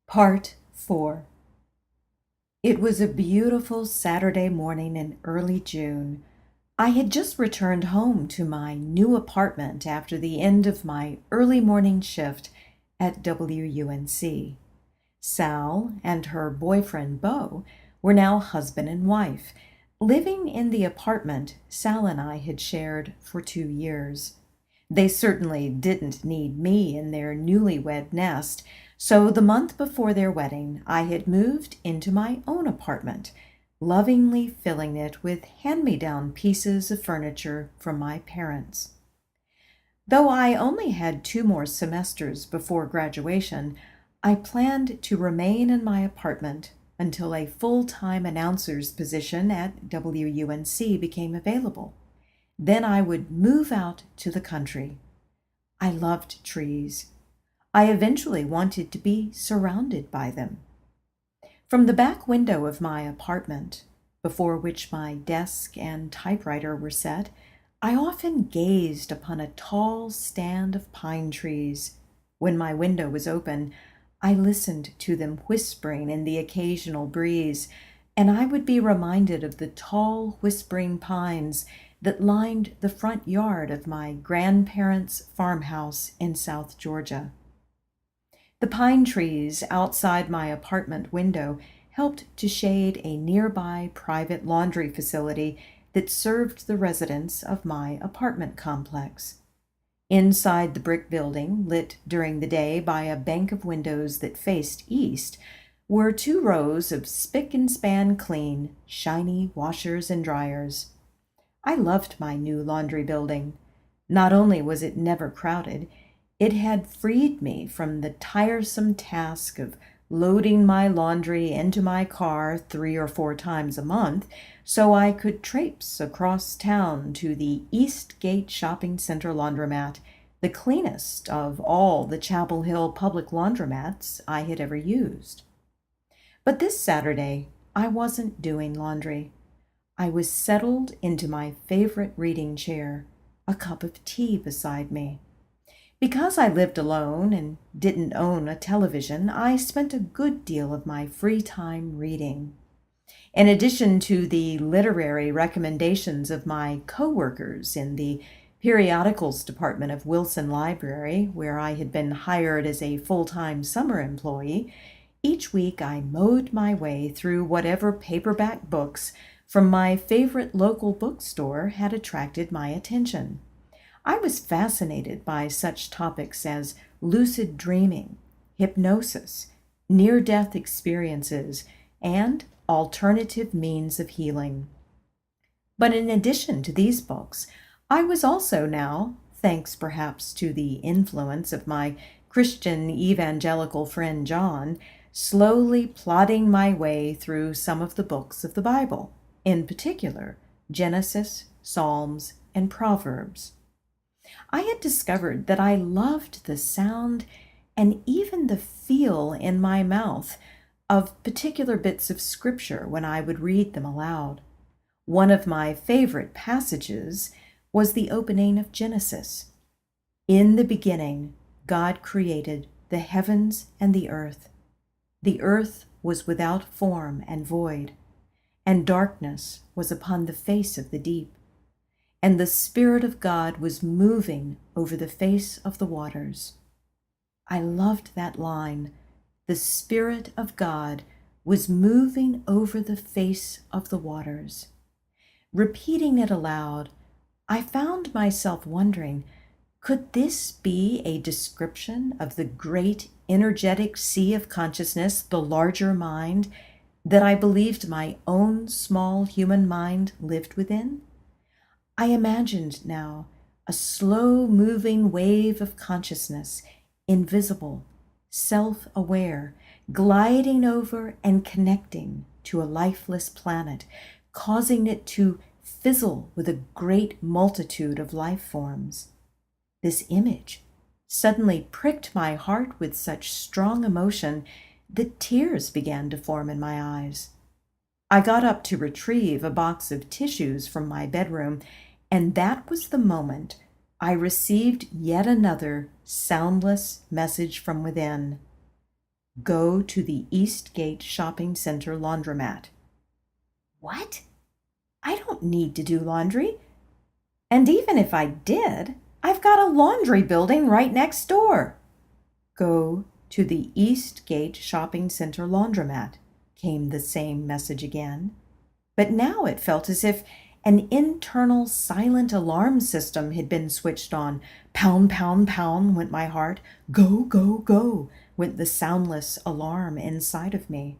Part 4. It was a beautiful Saturday morning in early June. I had just returned home to my new apartment after the end of my early morning shift at WUNC. Sal and her boyfriend Beau were now husband and wife, living in the apartment Sal and I had shared for 2 years. They certainly didn't need me in their newlywed nest, so the month before their wedding, I had moved into my own apartment, lovingly filling it with hand-me-down pieces of furniture from my parents. Though I only had 2 more semesters before graduation, I planned to remain in my apartment until a full-time announcer's position at WUNC became available. Then I would move out to the country. I loved trees. I eventually wanted to be surrounded by them. From the back window of my apartment, before which my desk and typewriter were set, I often gazed upon a tall stand of pine trees. When my window was open, I listened to them whispering in the occasional breeze, and I would be reminded of the tall, whispering pines that lined the front yard of my grandparents' farmhouse in South Georgia. The pine trees outside my apartment window helped to shade a nearby private laundry facility that served the residents of my apartment complex. Inside the brick building, lit during the day by a bank of windows that faced east, were 2 rows of spick-and-span clean, shiny washers and dryers. I loved my new laundry building. Not only was it never crowded, it had freed me from the tiresome task of loading my laundry into my car 3 or 4 times a month so I could traipse across town to the Eastgate Shopping Center laundromat, the cleanest of all the Chapel Hill public laundromats I had ever used. But this Saturday, I wasn't doing laundry. I was settled into my favorite reading chair, a cup of tea beside me. Because I lived alone and didn't own a television, I spent a good deal of my free time reading. In addition to the literary recommendations of my coworkers in the periodicals department of Wilson Library, where I had been hired as a full-time summer employee, each week I mowed my way through whatever paperback books from my favorite local bookstore had attracted my attention. I was fascinated by such topics as lucid dreaming, hypnosis, near-death experiences, and alternative means of healing. But in addition to these books, I was also now, thanks perhaps to the influence of my Christian evangelical friend John, slowly plodding my way through some of the books of the Bible, in particular Genesis, Psalms, and Proverbs. I had discovered that I loved the sound and even the feel in my mouth of particular bits of scripture when I would read them aloud. One of my favorite passages was the opening of Genesis. In the beginning, God created the heavens and the earth. The earth was without form and void, and darkness was upon the face of the deep. And the Spirit of God was moving over the face of the waters. I loved that line. The Spirit of God was moving over the face of the waters. Repeating it aloud, I found myself wondering, could this be a description of the great energetic sea of consciousness, the larger mind, that I believed my own small human mind lived within? I imagined now a slow-moving wave of consciousness, invisible, self-aware, gliding over and connecting to a lifeless planet, causing it to fizzle with a great multitude of life forms. This image suddenly pricked my heart with such strong emotion that tears began to form in my eyes. I got up to retrieve a box of tissues from my bedroom, and that was the moment I received yet another soundless message from within. Go to the Eastgate Shopping Center laundromat. What? I don't need to do laundry. And even if I did, I've got a laundry building right next door. Go to the Eastgate Shopping Center laundromat, came the same message again. But now it felt as if an internal silent alarm system had been switched on. Pound, pound, pound went my heart. Go, go, go went the soundless alarm inside of me.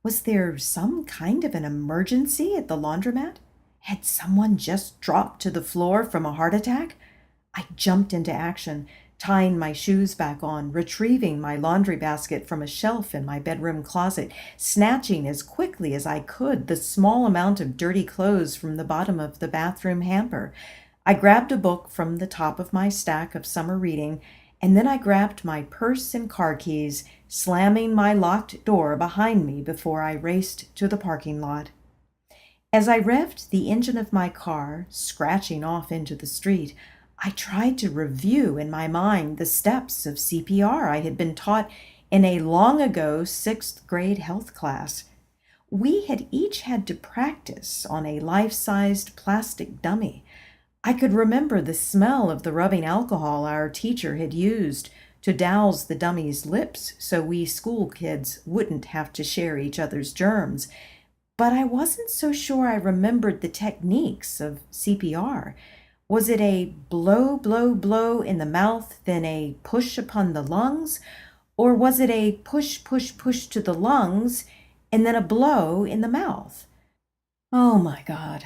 Was there some kind of an emergency at the laundromat? Had someone just dropped to the floor from a heart attack? I jumped into action, tying my shoes back on, retrieving my laundry basket from a shelf in my bedroom closet, snatching as quickly as I could the small amount of dirty clothes from the bottom of the bathroom hamper. I grabbed a book from the top of my stack of summer reading, and then I grabbed my purse and car keys, slamming my locked door behind me before I raced to the parking lot. As I revved the engine of my car, scratching off into the street, I tried to review in my mind the steps of CPR I had been taught in a long ago 6th grade health class. We had each had to practice on a life-sized plastic dummy. I could remember the smell of the rubbing alcohol our teacher had used to douse the dummy's lips so we school kids wouldn't have to share each other's germs. But I wasn't so sure I remembered the techniques of CPR. Was it a blow, blow, blow in the mouth, then a push upon the lungs? Or was it a push, push, push to the lungs, and then a blow in the mouth? Oh my God.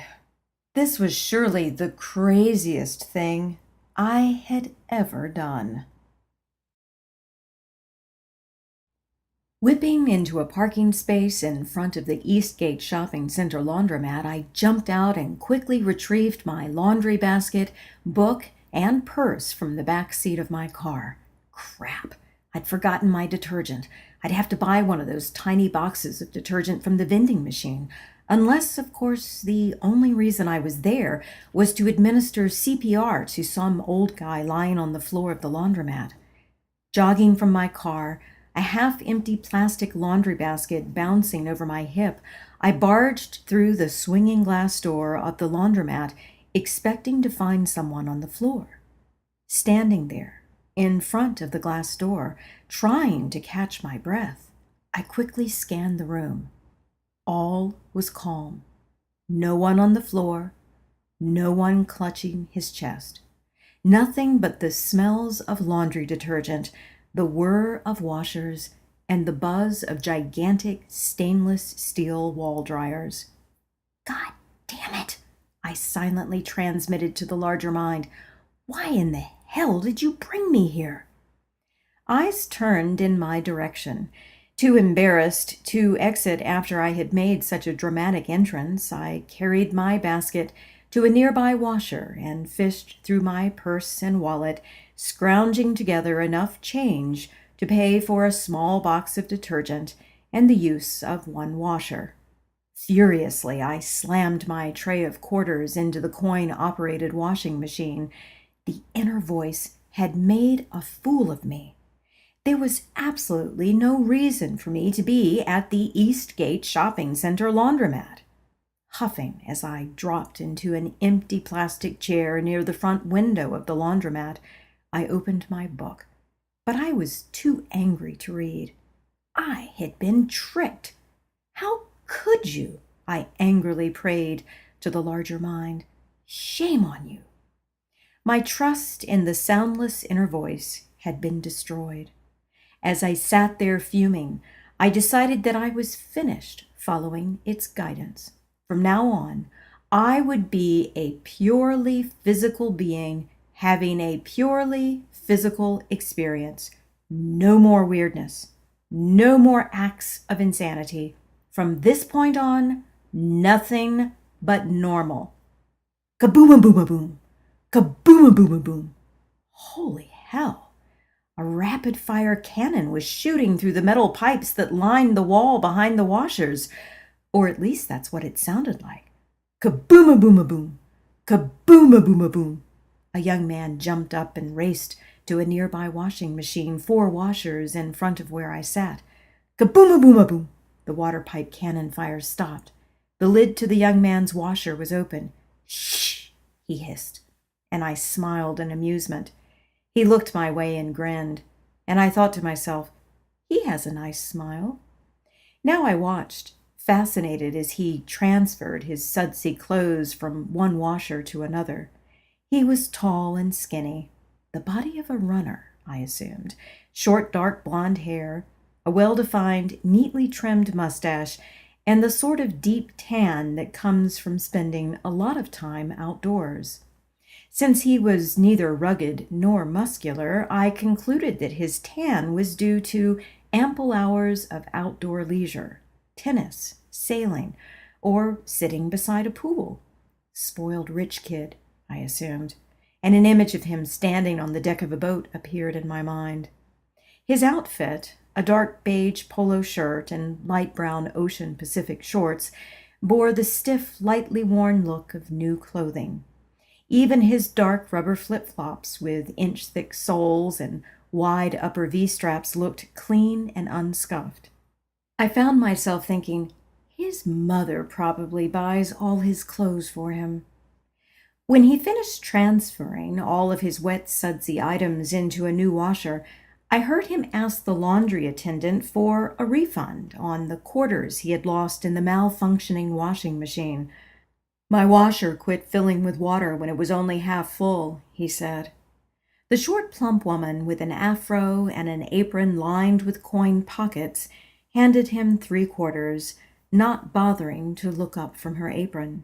This was surely the craziest thing I had ever done. Whipping into a parking space in front of the Eastgate Shopping Center laundromat, I jumped out and quickly retrieved my laundry basket, book, and purse from the back seat of my car. Crap, I'd forgotten my detergent. I'd have to buy one of those tiny boxes of detergent from the vending machine. Unless, of course, the only reason I was there was to administer CPR to some old guy lying on the floor of the laundromat. Jogging from my car, a half-empty plastic laundry basket bouncing over my hip, I barged through the swinging glass door of the laundromat, expecting to find someone on the floor. Standing there, in front of the glass door, trying to catch my breath, I quickly scanned the room. All was calm. No one on the floor, no one clutching his chest. Nothing but the smells of laundry detergent, the whir of washers, and the buzz of gigantic stainless steel wall dryers. God damn it, I silently transmitted to the larger mind. Why in the hell did you bring me here? Eyes turned in my direction. Too embarrassed to exit after I had made such a dramatic entrance, I carried my basket to a nearby washer and fished through my purse and wallet, scrounging together enough change to pay for a small box of detergent and the use of one washer. Furiously, I slammed my tray of quarters into the coin-operated washing machine. The inner voice had made a fool of me. There was absolutely no reason for me to be at the Eastgate Shopping Center laundromat. Huffing as I dropped into an empty plastic chair near the front window of the laundromat, I opened my book, but I was too angry to read. I had been tricked. How could you? I angrily prayed to the larger mind. Shame on you. My trust in the soundless inner voice had been destroyed. As I sat there fuming, I decided that I was finished following its guidance. From now on, I would be a purely physical being having a purely physical experience. No more weirdness. No more acts of insanity. From this point on, nothing but normal. Kaboom-a-boom-a-boom. Kaboom-a-boom-a-boom. Holy hell. A rapid-fire cannon was shooting through the metal pipes that lined the wall behind the washers. Or at least that's what it sounded like. Kaboom-a-boom-a-boom. Kaboom-a-boom-a-boom. A young man jumped up and raced to a nearby washing machine 4 washers in front of where I sat. Kaboom-a-boom-a-boom! The water pipe cannon fire stopped. The lid to the young man's washer was open. Shh, he hissed, and I smiled in amusement. He looked my way and grinned, and I thought to myself, he has a nice smile. Now I watched, fascinated as he transferred his sudsy clothes from one washer to another. He was tall and skinny, the body of a runner, I assumed, short, dark blonde hair, a well-defined, neatly trimmed mustache, and the sort of deep tan that comes from spending a lot of time outdoors. Since he was neither rugged nor muscular, I concluded that his tan was due to ample hours of outdoor leisure, tennis, sailing, or sitting beside a pool. Spoiled rich kid, I assumed, and an image of him standing on the deck of a boat appeared in my mind. His outfit, a dark beige polo shirt and light brown Ocean Pacific shorts, bore the stiff, lightly worn look of new clothing. Even his dark rubber flip-flops with inch-thick soles and wide upper V-straps looked clean and unscuffed. I found myself thinking, his mother probably buys all his clothes for him. When he finished transferring all of his wet, sudsy items into a new washer, I heard him ask the laundry attendant for a refund on the quarters he had lost in the malfunctioning washing machine. My washer quit filling with water when it was only half full, he said. The short, plump woman with an afro and an apron lined with coin pockets handed him 3 quarters, not bothering to look up from her apron.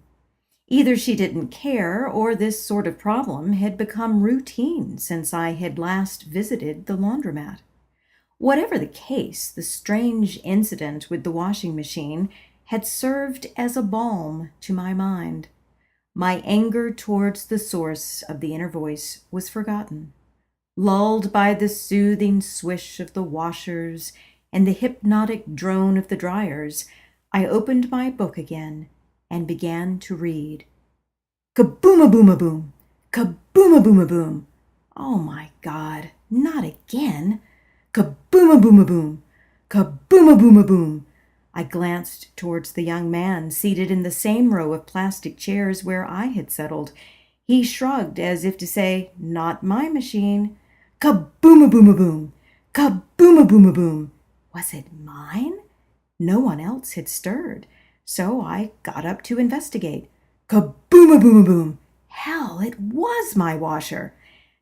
Either she didn't care, or this sort of problem had become routine since I had last visited the laundromat. Whatever the case, the strange incident with the washing machine had served as a balm to my mind. My anger towards the source of the inner voice was forgotten. Lulled by the soothing swish of the washers and the hypnotic drone of the dryers, I opened my book again and began to read. Kaboom-a-boom-a-boom! Kaboom-a-boom-a-boom! Oh my God, not again! Kaboom-a-boom-a-boom! Kaboom-a-boom-a-boom! I glanced towards the young man seated in the same row of plastic chairs where I had settled. He shrugged as if to say, not my machine. Kaboom-a-boom-a-boom! Kaboom-a-boom-a-boom! Was it mine? No one else had stirred, so I got up to investigate. Kaboom-a-boom-a-boom! Hell, it was my washer!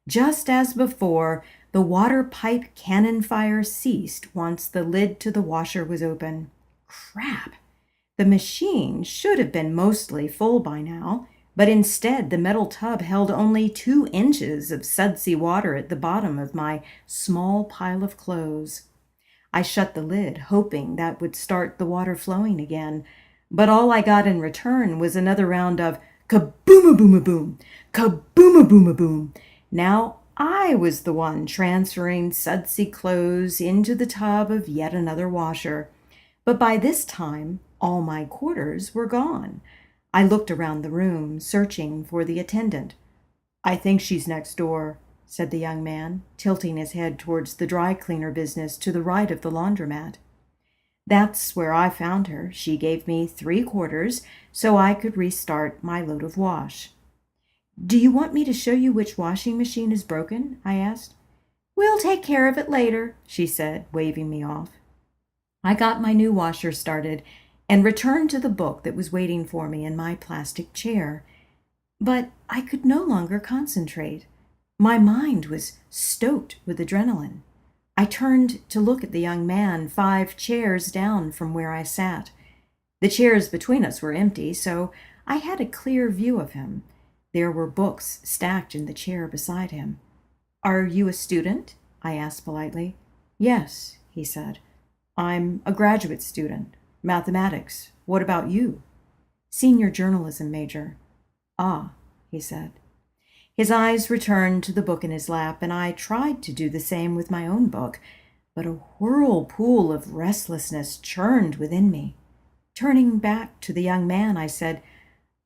Just as before, the water pipe cannon fire ceased once the lid to the washer was open. Crap! The machine should have been mostly full by now, but instead the metal tub held only 2 inches of sudsy water at the bottom of my small pile of clothes. I shut the lid, hoping that would start the water flowing again, but all I got in return was another round of kaboom-a-boom-a-boom, kaboom-a-boom-a-boom. Now I was the one transferring sudsy clothes into the tub of yet another washer. But by this time, all my quarters were gone. I looked around the room, searching for the attendant. I think she's next door, said the young man, tilting his head towards the dry cleaner business to the right of the laundromat. That's where I found her. She gave me 3 quarters so I could restart my load of wash. Do you want me to show you which washing machine is broken? I asked. We'll take care of it later, she said, waving me off. I got my new washer started and returned to the book that was waiting for me in my plastic chair. But I could no longer concentrate. My mind was stoked with adrenaline. I turned to look at the young man 5 chairs down from where I sat. The chairs between us were empty, so I had a clear view of him. There were books stacked in the chair beside him. Are you a student? I asked politely. Yes, he said. I'm a graduate student. Mathematics. What about you? Senior journalism major. Ah, he said. His eyes returned to the book in his lap, and I tried to do the same with my own book, but a whirlpool of restlessness churned within me. Turning back to the young man, I said,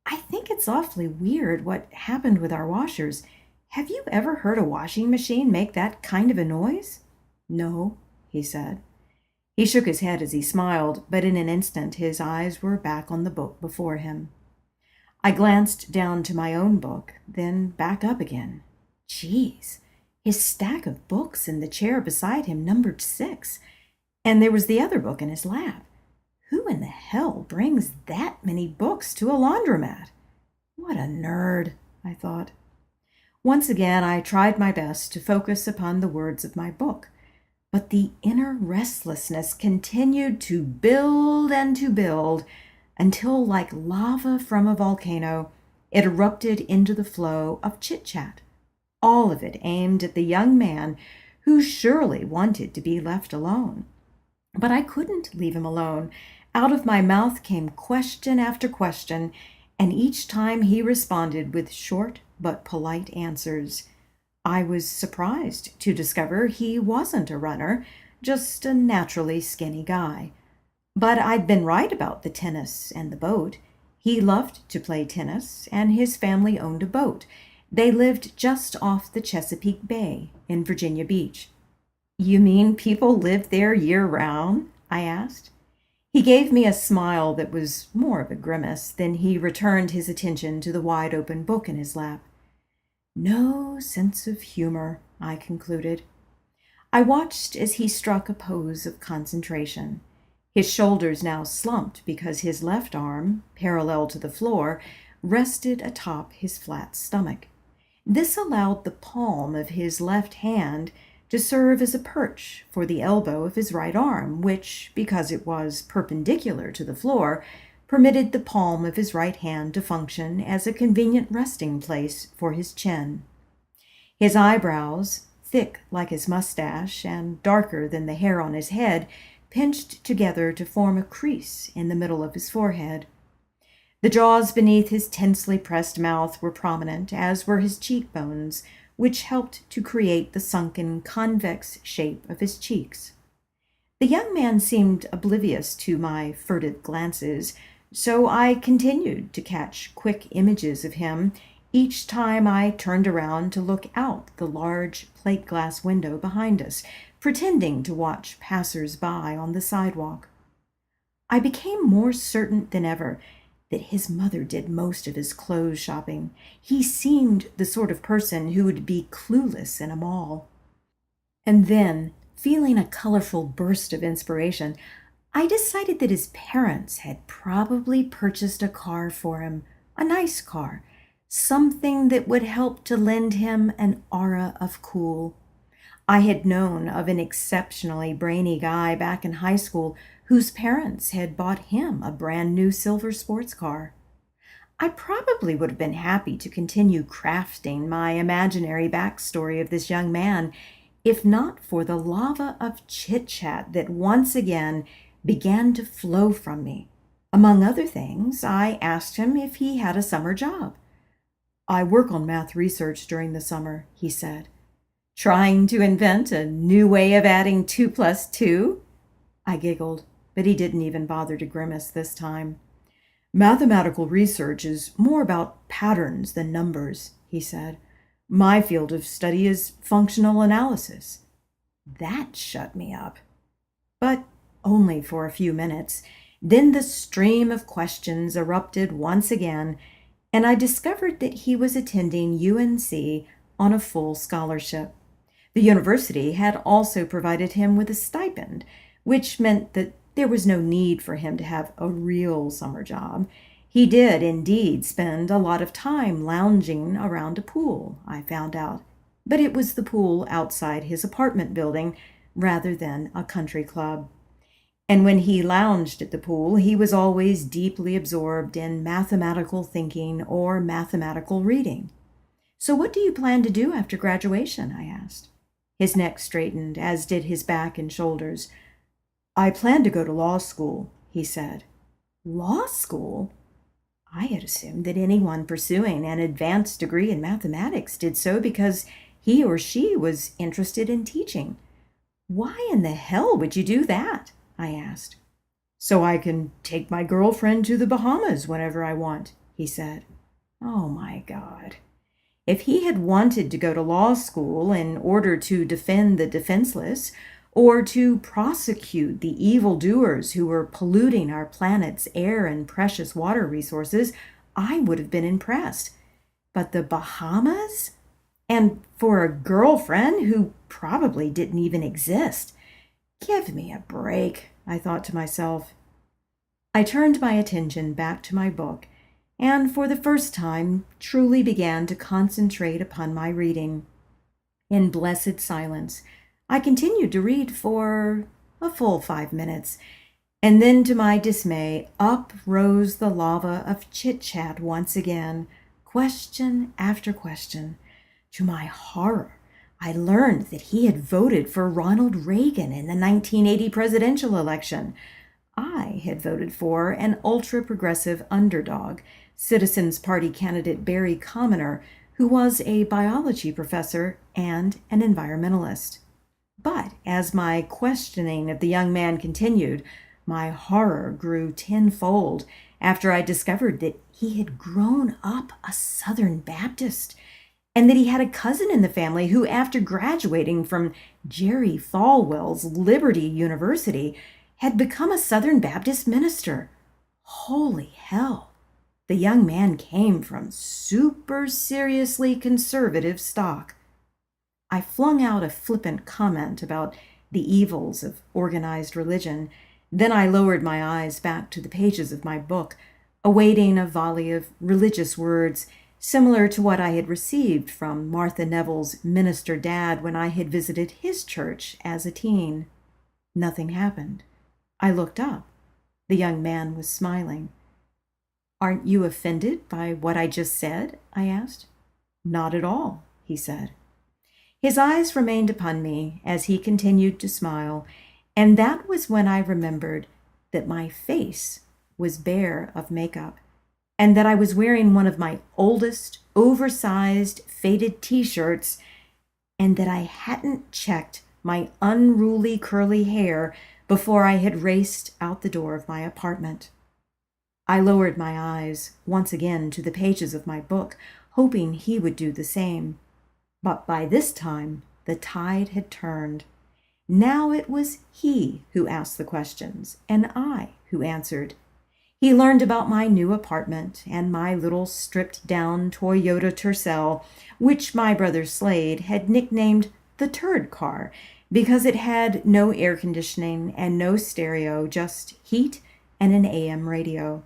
I think it's awfully weird what happened with our washers. Have you ever heard a washing machine make that kind of a noise? No, he said. He shook his head as he smiled, but in an instant his eyes were back on the book before him. I glanced down to my own book, then back up again. Geez, his stack of books in the chair beside him numbered 6, and there was the other book in his lap. Who in the hell brings that many books to a laundromat? What a nerd, I thought. Once again, I tried my best to focus upon the words of my book, but the inner restlessness continued to build and to build until, like lava from a volcano, it erupted into the flow of chit-chat, all of it aimed at the young man who surely wanted to be left alone. But I couldn't leave him alone. Out of my mouth came question after question, and each time he responded with short but polite answers. I was surprised to discover he wasn't a runner, just a naturally skinny guy. But I'd been right about the tennis and the boat. He loved to play tennis, and his family owned a boat. They lived just off the Chesapeake Bay in Virginia Beach. "You mean people live there year-round?" I asked. He gave me a smile that was more of a grimace. Then he returned his attention to the wide-open book in his lap. No sense of humor, I concluded. I watched as he struck a pose of concentration. His shoulders now slumped because his left arm, parallel to the floor, rested atop his flat stomach. This allowed the palm of his left hand to serve as a perch for the elbow of his right arm, which, because it was perpendicular to the floor, permitted the palm of his right hand to function as a convenient resting place for his chin. His eyebrows, thick like his mustache and darker than the hair on his head, pinched together to form a crease in the middle of his forehead. The jaws beneath his tensely pressed mouth were prominent, as were his cheekbones, which helped to create the sunken, convex shape of his cheeks. The young man seemed oblivious to my furtive glances, so I continued to catch quick images of him each time I turned around to look out the large plate glass window behind us, pretending to watch passers-by on the sidewalk. I became more certain than ever that his mother did most of his clothes shopping. He seemed the sort of person who would be clueless in a mall. And then, feeling a colorful burst of inspiration, I decided that his parents had probably purchased a car for him, a nice car, something that would help to lend him an aura of cool. I had known of an exceptionally brainy guy back in high school whose parents had bought him a brand new silver sports car. I probably would have been happy to continue crafting my imaginary backstory of this young man, if not for the lava of chit-chat that once again began to flow from me. Among other things, I asked him if he had a summer job. "I work on math research during the summer," he said. "Trying to invent a new way of adding 2 plus 2? I giggled, but he didn't even bother to grimace this time. "Mathematical research is more about patterns than numbers," he said. "My field of study is functional analysis." That shut me up. But only for a few minutes. Then the stream of questions erupted once again, and I discovered that he was attending UNC on a full scholarship. The university had also provided him with a stipend, which meant that there was no need for him to have a real summer job. He did indeed spend a lot of time lounging around a pool, I found out, but it was the pool outside his apartment building rather than a country club. And when he lounged at the pool, he was always deeply absorbed in mathematical thinking or mathematical reading. "So what do you plan to do after graduation?" I asked. His neck straightened, as did his back and shoulders. "I plan to go to law school," he said. Law school? I had assumed that anyone pursuing an advanced degree in mathematics did so because he or she was interested in teaching. "Why in the hell would you do that?" I asked. "So I can take my girlfriend to the Bahamas whenever I want," he said. Oh my God. If he had wanted to go to law school in order to defend the defenseless, or to prosecute the evildoers who were polluting our planet's air and precious water resources, I would have been impressed. But the Bahamas? And for a girlfriend who probably didn't even exist. Give me a break, I thought to myself. I turned my attention back to my book, and for the first time truly began to concentrate upon my reading. In blessed silence, I continued to read for a full 5 minutes, and then to my dismay, up rose the lava of chit-chat once again, question after question. To my horror, I learned that he had voted for Ronald Reagan in the 1980 presidential election. I had voted for an ultra-progressive underdog, Citizens Party candidate Barry Commoner, who was a biology professor and an environmentalist. But as my questioning of the young man continued, my horror grew tenfold after I discovered that he had grown up a Southern Baptist, and that he had a cousin in the family who, after graduating from Jerry Falwell's Liberty University, had become a Southern Baptist minister. Holy hell! The young man came from super seriously conservative stock. I flung out a flippant comment about the evils of organized religion. Then I lowered my eyes back to the pages of my book, awaiting a volley of religious words similar to what I had received from Martha Neville's minister dad when I had visited his church as a teen. Nothing happened. I looked up. The young man was smiling. "Aren't you offended by what I just said?" I asked. "Not at all," he said. His eyes remained upon me as he continued to smile, and that was when I remembered that my face was bare of makeup, and that I was wearing one of my oldest, oversized, faded t-shirts, and that I hadn't checked my unruly curly hair before I had raced out the door of my apartment. I lowered my eyes once again to the pages of my book, hoping he would do the same. But by this time, the tide had turned. Now it was he who asked the questions, and I who answered. He learned about my new apartment and my little stripped-down Toyota Tercel, which my brother Slade had nicknamed the Turd Car because it had no air conditioning and no stereo, just heat and an AM radio.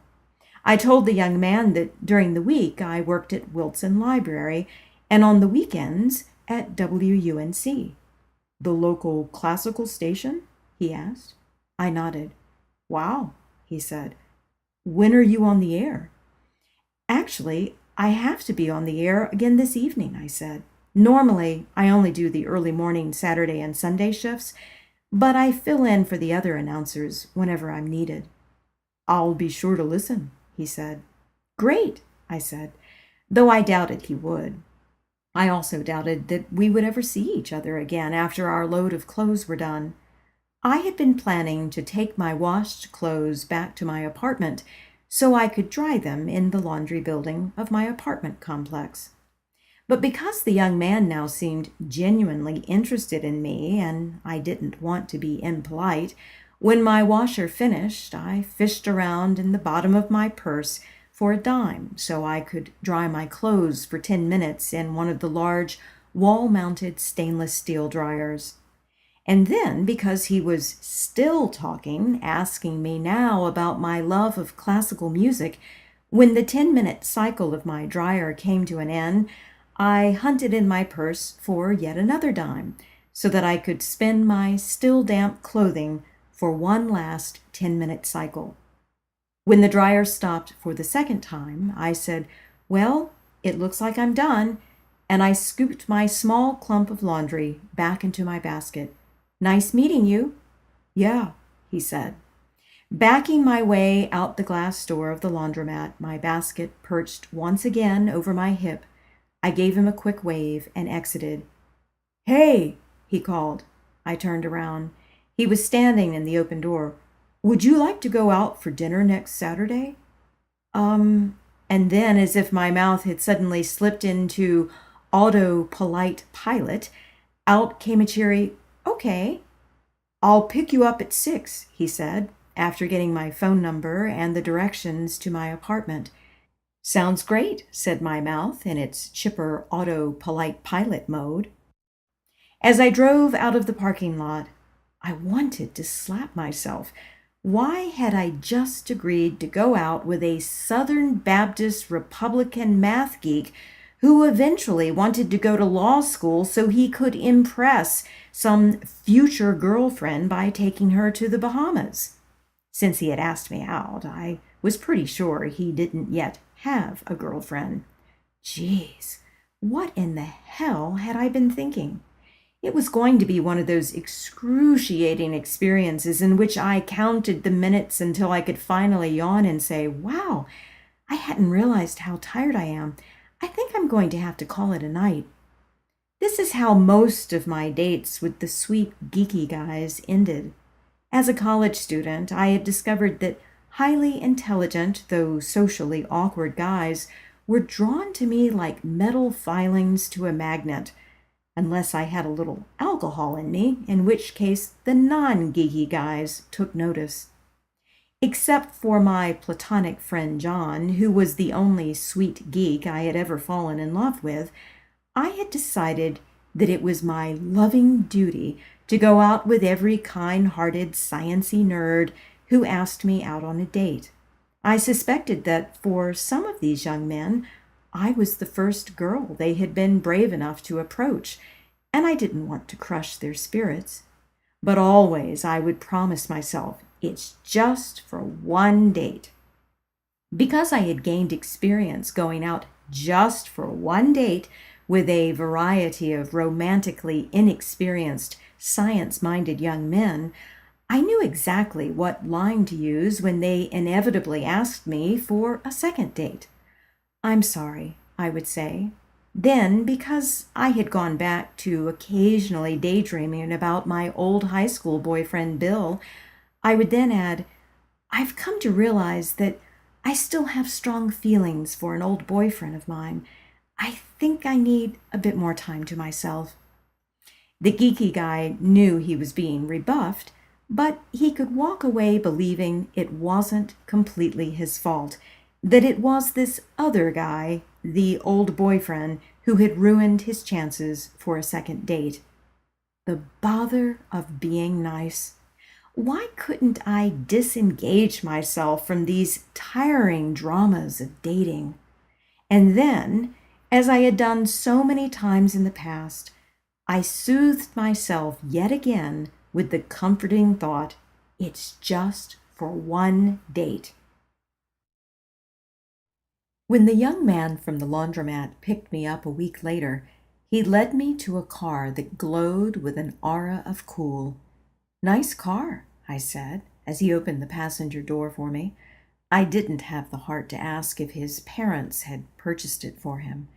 I told the young man that during the week I worked at Wilson Library and on the weekends at WUNC. "The local classical station?" he asked. I nodded. "Wow," he said. "When are you on the air?" "Actually, I have to be on the air again this evening," I said. "Normally, I only do the early morning Saturday and Sunday shifts, but I fill in for the other announcers whenever I'm needed." "I'll be sure to listen," he said. "Great," I said, though I doubted he would. I also doubted that we would ever see each other again after our load of clothes were done. I had been planning to take my washed clothes back to my apartment so I could dry them in the laundry building of my apartment complex. But because the young man now seemed genuinely interested in me and I didn't want to be impolite, when my washer finished, I fished around in the bottom of my purse for a dime so I could dry my clothes for 10 minutes in one of the large wall-mounted stainless steel dryers. And then, because he was still talking, asking me now about my love of classical music, when the 10-minute cycle of my dryer came to an end, I hunted in my purse for yet another dime so that I could spin my still damp clothing for one last 10-minute cycle. When the dryer stopped for the second time, I said, "Well, it looks like I'm done," and I scooped my small clump of laundry back into my basket. "Nice meeting you." "Yeah," he said. Backing my way out the glass door of the laundromat, my basket perched once again over my hip, I gave him a quick wave and exited. "Hey," he called. I turned around. He was standing in the open door. "Would you like to go out for dinner next Saturday?" And then, as if my mouth had suddenly slipped into auto-polite pilot, out came a cheery, "Okay." "I'll pick you up at 6," he said, after getting my phone number and the directions to my apartment. "Sounds great," said my mouth in its chipper auto-polite pilot mode. As I drove out of the parking lot, I wanted to slap myself. Why had I just agreed to go out with a Southern Baptist Republican math geek who eventually wanted to go to law school so he could impress some future girlfriend by taking her to the Bahamas? Since he had asked me out, I was pretty sure he didn't yet have a girlfriend. Jeez, what in the hell had I been thinking? It was going to be one of those excruciating experiences in which I counted the minutes until I could finally yawn and say, "Wow, I hadn't realized how tired I am. I think I'm going to have to call it a night." This is how most of my dates with the sweet, geeky guys ended. As a college student, I had discovered that highly intelligent, though socially awkward guys were drawn to me like metal filings to a magnet, unless I had a little alcohol in me, in which case the non-geeky guys took notice. Except for my platonic friend John, who was the only sweet geek I had ever fallen in love with, I had decided that it was my loving duty to go out with every kind-hearted, science-y nerd who asked me out on a date. I suspected that for some of these young men, I was the first girl they had been brave enough to approach, and I didn't want to crush their spirits. But always I would promise myself, it's just for one date. Because I had gained experience going out just for one date with a variety of romantically inexperienced, science-minded young men, I knew exactly what line to use when they inevitably asked me for a second date. "I'm sorry," I would say. Then, because I had gone back to occasionally daydreaming about my old high school boyfriend Bill, I would then add, "I've come to realize that I still have strong feelings for an old boyfriend of mine. I think I need a bit more time to myself." The geeky guy knew he was being rebuffed, but he could walk away believing it wasn't completely his fault, that it was this other guy, the old boyfriend, who had ruined his chances for a second date. The bother of being nice. Why couldn't I disengage myself from these tiring dramas of dating? And then, as I had done so many times in the past, I soothed myself yet again with the comforting thought, it's just for one date. When the young man from the laundromat picked me up a week later, he led me to a car that glowed with an aura of cool. "Nice car," I said, as he opened the passenger door for me. I didn't have the heart to ask if his parents had purchased it for him.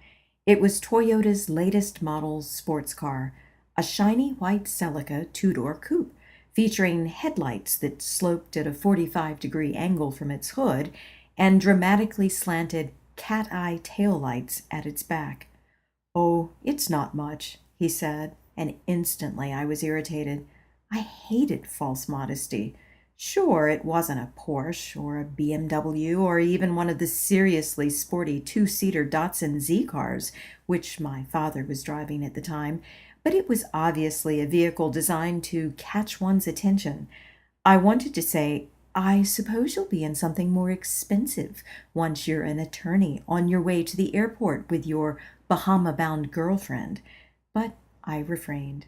It was Toyota's latest model sports car, a shiny white Celica two-door coupe, featuring headlights that sloped at a 45-degree angle from its hood and dramatically slanted cat-eye taillights at its back. "Oh, it's not much," he said, and instantly I was irritated. I hated false modesty. Sure, it wasn't a Porsche or a BMW or even one of the seriously sporty two-seater Datsun Z cars, which my father was driving at the time, but it was obviously a vehicle designed to catch one's attention. I wanted to say, "I suppose you'll be in something more expensive once you're an attorney on your way to the airport with your Bahama-bound girlfriend," but I refrained.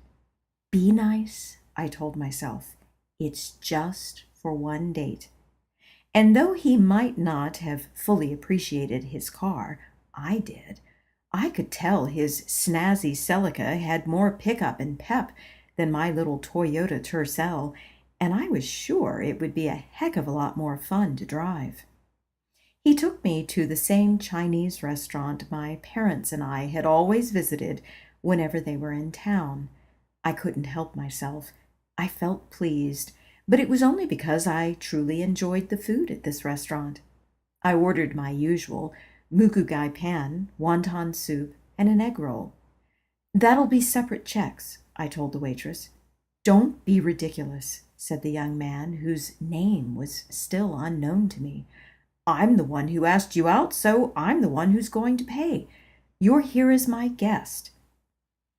Be nice, I told myself. It's just for one date. And though he might not have fully appreciated his car, I did. I could tell his snazzy Celica had more pickup and pep than my little Toyota Tercel, and I was sure it would be a heck of a lot more fun to drive. He took me to the same Chinese restaurant my parents and I had always visited whenever they were in town. I couldn't help myself. I felt pleased, but it was only because I truly enjoyed the food at this restaurant. I ordered my usual mukugai pan, wonton soup, and an egg roll. "That'll be separate checks," I told the waitress. "Don't be ridiculous," said the young man, whose name was still unknown to me. "I'm the one who asked you out, so I'm the one who's going to pay. You're here as my guest."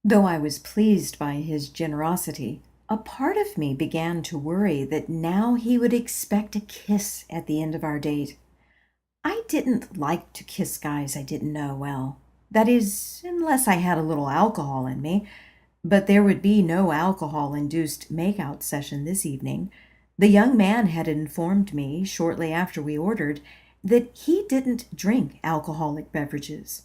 Though I was pleased by his generosity, a part of me began to worry that now he would expect a kiss at the end of our date. I didn't like to kiss guys I didn't know well. That is, unless I had a little alcohol in me. But there would be no alcohol-induced make-out session this evening. The young man had informed me, shortly after we ordered, that he didn't drink alcoholic beverages.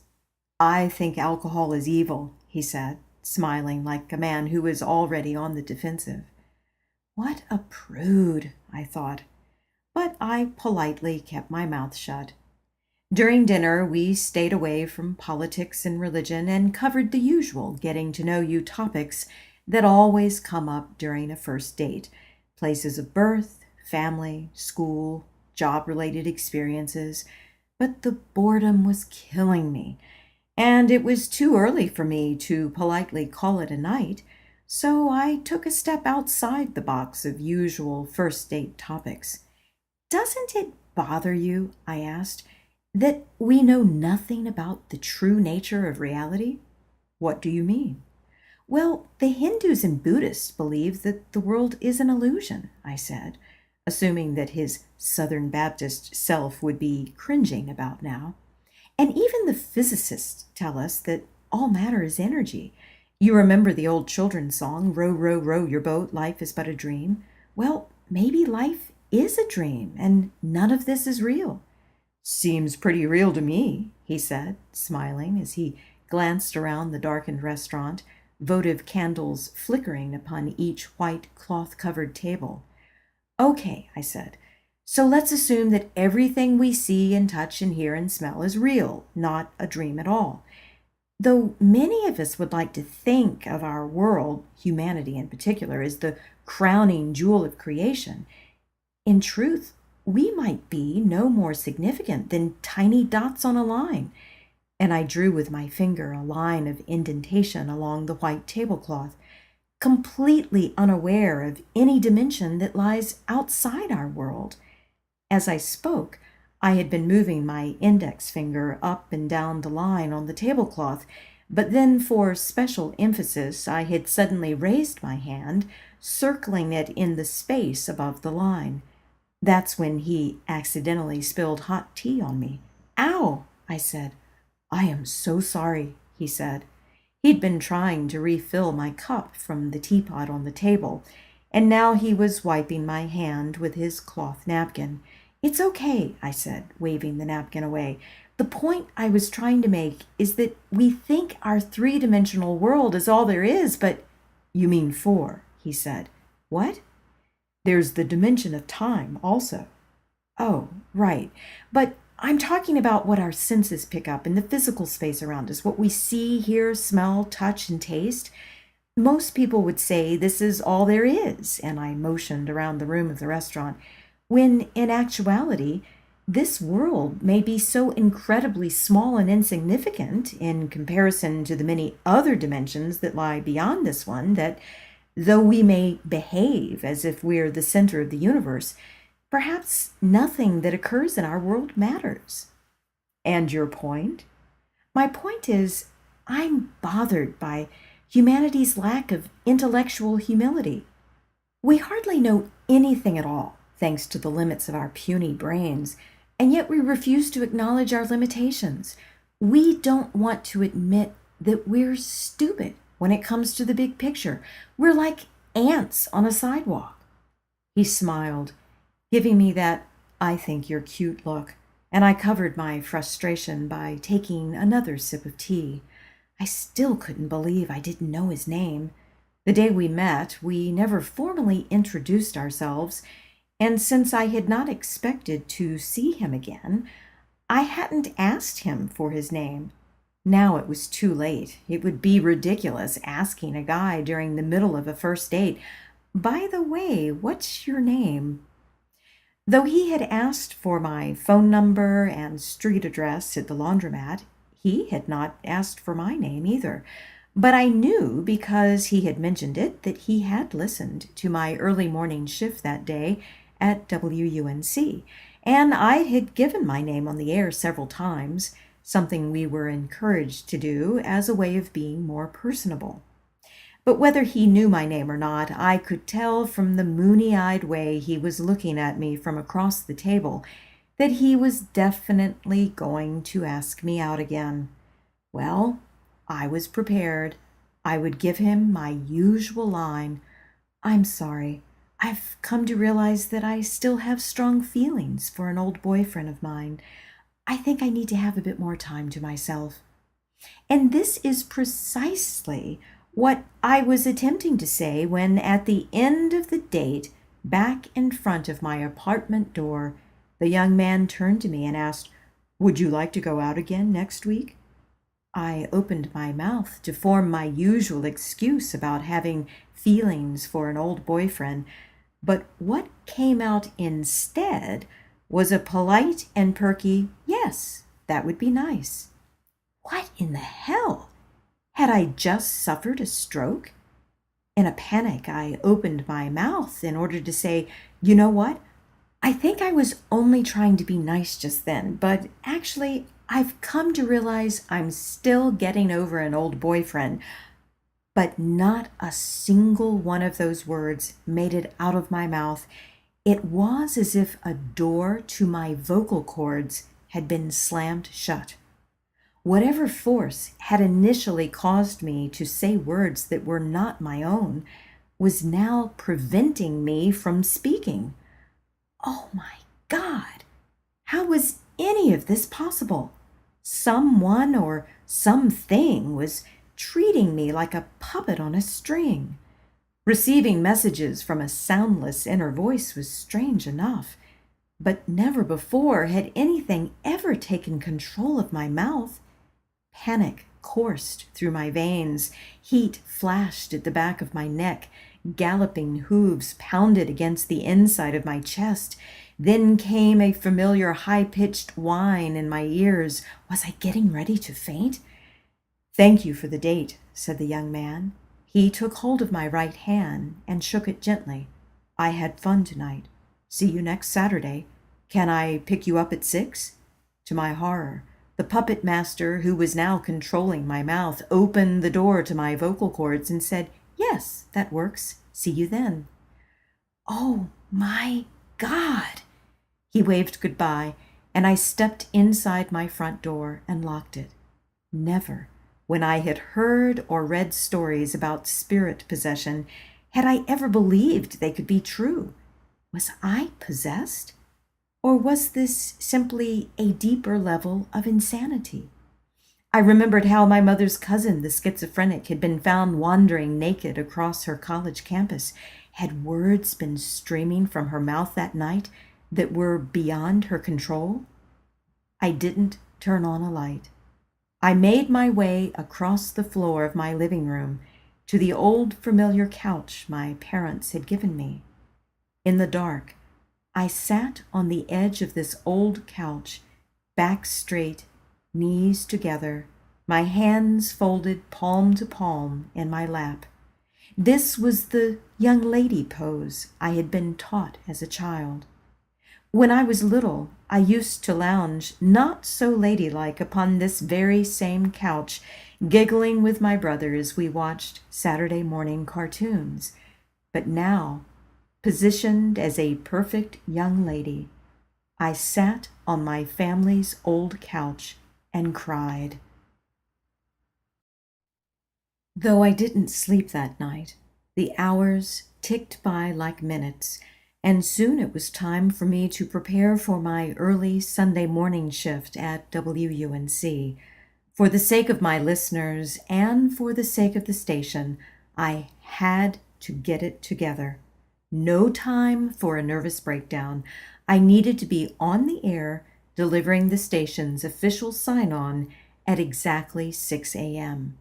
"I think alcohol is evil," he said, smiling like a man who is already on the defensive. What a prude, I thought, but I politely kept my mouth shut. During dinner, we stayed away from politics and religion and covered the usual getting to know you topics that always come up during a first date: places of birth, family, school, job-related experiences. But the boredom was killing me, and it was too early for me to politely call it a night, so I took a step outside the box of usual first date topics. "Doesn't it bother you," I asked, "that we know nothing about the true nature of reality?" "What do you mean?" "Well, the Hindus and Buddhists believe that the world is an illusion," I said, assuming that his Southern Baptist self would be cringing about now. "And even the physicists tell us that all matter is energy. You remember the old children's song, 'Row, row, row your boat, life is but a dream'? Well, maybe life is a dream, and none of this is real." "Seems pretty real to me," he said, smiling as he glanced around the darkened restaurant, votive candles flickering upon each white cloth-covered table. "Okay," I said, "so let's assume that everything we see and touch and hear and smell is real, not a dream at all. Though many of us would like to think of our world, humanity in particular, as the crowning jewel of creation, in truth, we might be no more significant than tiny dots on a line." And I drew with my finger a line of indentation along the white tablecloth, completely unaware of any dimension that lies outside our world. As I spoke, I had been moving my index finger up and down the line on the tablecloth, but then for special emphasis I had suddenly raised my hand, circling it in the space above the line. That's when he accidentally spilled hot tea on me. "Ow!" I said. "I am so sorry," he said. He'd been trying to refill my cup from the teapot on the table, and now he was wiping my hand with his cloth napkin. "It's okay," I said, waving the napkin away. "The point I was trying to make is that we think our three-dimensional world is all there is, but—" "You mean four," he said. "What?" "There's the dimension of time also." "Oh, right. But I'm talking about what our senses pick up in the physical space around us, what we see, hear, smell, touch, and taste. Most people would say this is all there is," and I motioned around the room of the restaurant, "when in actuality, this world may be so incredibly small and insignificant in comparison to the many other dimensions that lie beyond this one that, though we may behave as if we're the center of the universe, perhaps nothing that occurs in our world matters." "And your point?" "My point is, I'm bothered by humanity's lack of intellectual humility. We hardly know anything at all, thanks to the limits of our puny brains, and yet we refuse to acknowledge our limitations. We don't want to admit that we're stupid when it comes to the big picture. We're like ants on a sidewalk." He smiled, giving me that "I think you're cute" look, and I covered my frustration by taking another sip of tea. I still couldn't believe I didn't know his name. The day we met, we never formally introduced ourselves, and since I had not expected to see him again, I hadn't asked him for his name. Now it was too late. It would be ridiculous asking a guy during the middle of a first date, "By the way, what's your name?" Though he had asked for my phone number and street address at the laundromat, he had not asked for my name either. But I knew, because he had mentioned it, that he had listened to my early morning shift that day at WUNC, and I had given my name on the air several times, something we were encouraged to do as a way of being more personable. But whether he knew my name or not, I could tell from the moony-eyed way he was looking at me from across the table that he was definitely going to ask me out again. Well, I was prepared. I would give him my usual line, "I'm sorry. I've come to realize that I still have strong feelings for an old boyfriend of mine. I think I need to have a bit more time to myself." And this is precisely what I was attempting to say when, at the end of the date, back in front of my apartment door, the young man turned to me and asked, "Would you like to go out again next week?" I opened my mouth to form my usual excuse about having feelings for an old boyfriend, but what came out instead was a polite and perky, "Yes, that would be nice." What in the hell? Had I just suffered a stroke? In a panic, I opened my mouth in order to say, "You know what? I think I was only trying to be nice just then, but actually, I've come to realize I'm still getting over an old boyfriend." But not a single one of those words made it out of my mouth. It was as if a door to my vocal cords had been slammed shut. Whatever force had initially caused me to say words that were not my own was now preventing me from speaking. Oh my God! How was any of this possible? Someone or something was treating me like a puppet on a string. Receiving messages from a soundless inner voice was strange enough, but never before had anything ever taken control of my mouth. Panic coursed through my veins. Heat flashed at the back of my neck. Galloping hooves pounded against the inside of my chest. Then came a familiar high-pitched whine in my ears. Was I getting ready to faint? "Thank you for the date," said the young man. He took hold of my right hand and shook it gently. "I had fun tonight. See you next Saturday. Can I pick you up at 6?" To my horror, the puppet master, who was now controlling my mouth, opened the door to my vocal cords and said, "Yes, that works. See you then." Oh my God! He waved goodbye, and I stepped inside my front door and locked it. Never, when I had heard or read stories about spirit possession, had I ever believed they could be true. Was I possessed? Or was this simply a deeper level of insanity? I remembered how my mother's cousin, the schizophrenic, had been found wandering naked across her college campus. Had words been streaming from her mouth that night that were beyond her control? I didn't turn on a light. I made my way across the floor of my living room to the old familiar couch my parents had given me. In the dark, I sat on the edge of this old couch, back straight, knees together, my hands folded palm to palm in my lap. This was the young lady pose I had been taught as a child. When I was little, I used to lounge not so ladylike upon this very same couch, giggling with my brother as we watched Saturday morning cartoons. But now, positioned as a perfect young lady, I sat on my family's old couch and cried. Though I didn't sleep that night, the hours ticked by like minutes, and soon it was time for me to prepare for my early Sunday morning shift at WUNC. For the sake of my listeners and for the sake of the station, I had to get it together. No time for a nervous breakdown. I needed to be on the air delivering the station's official sign-on at exactly 6 a.m.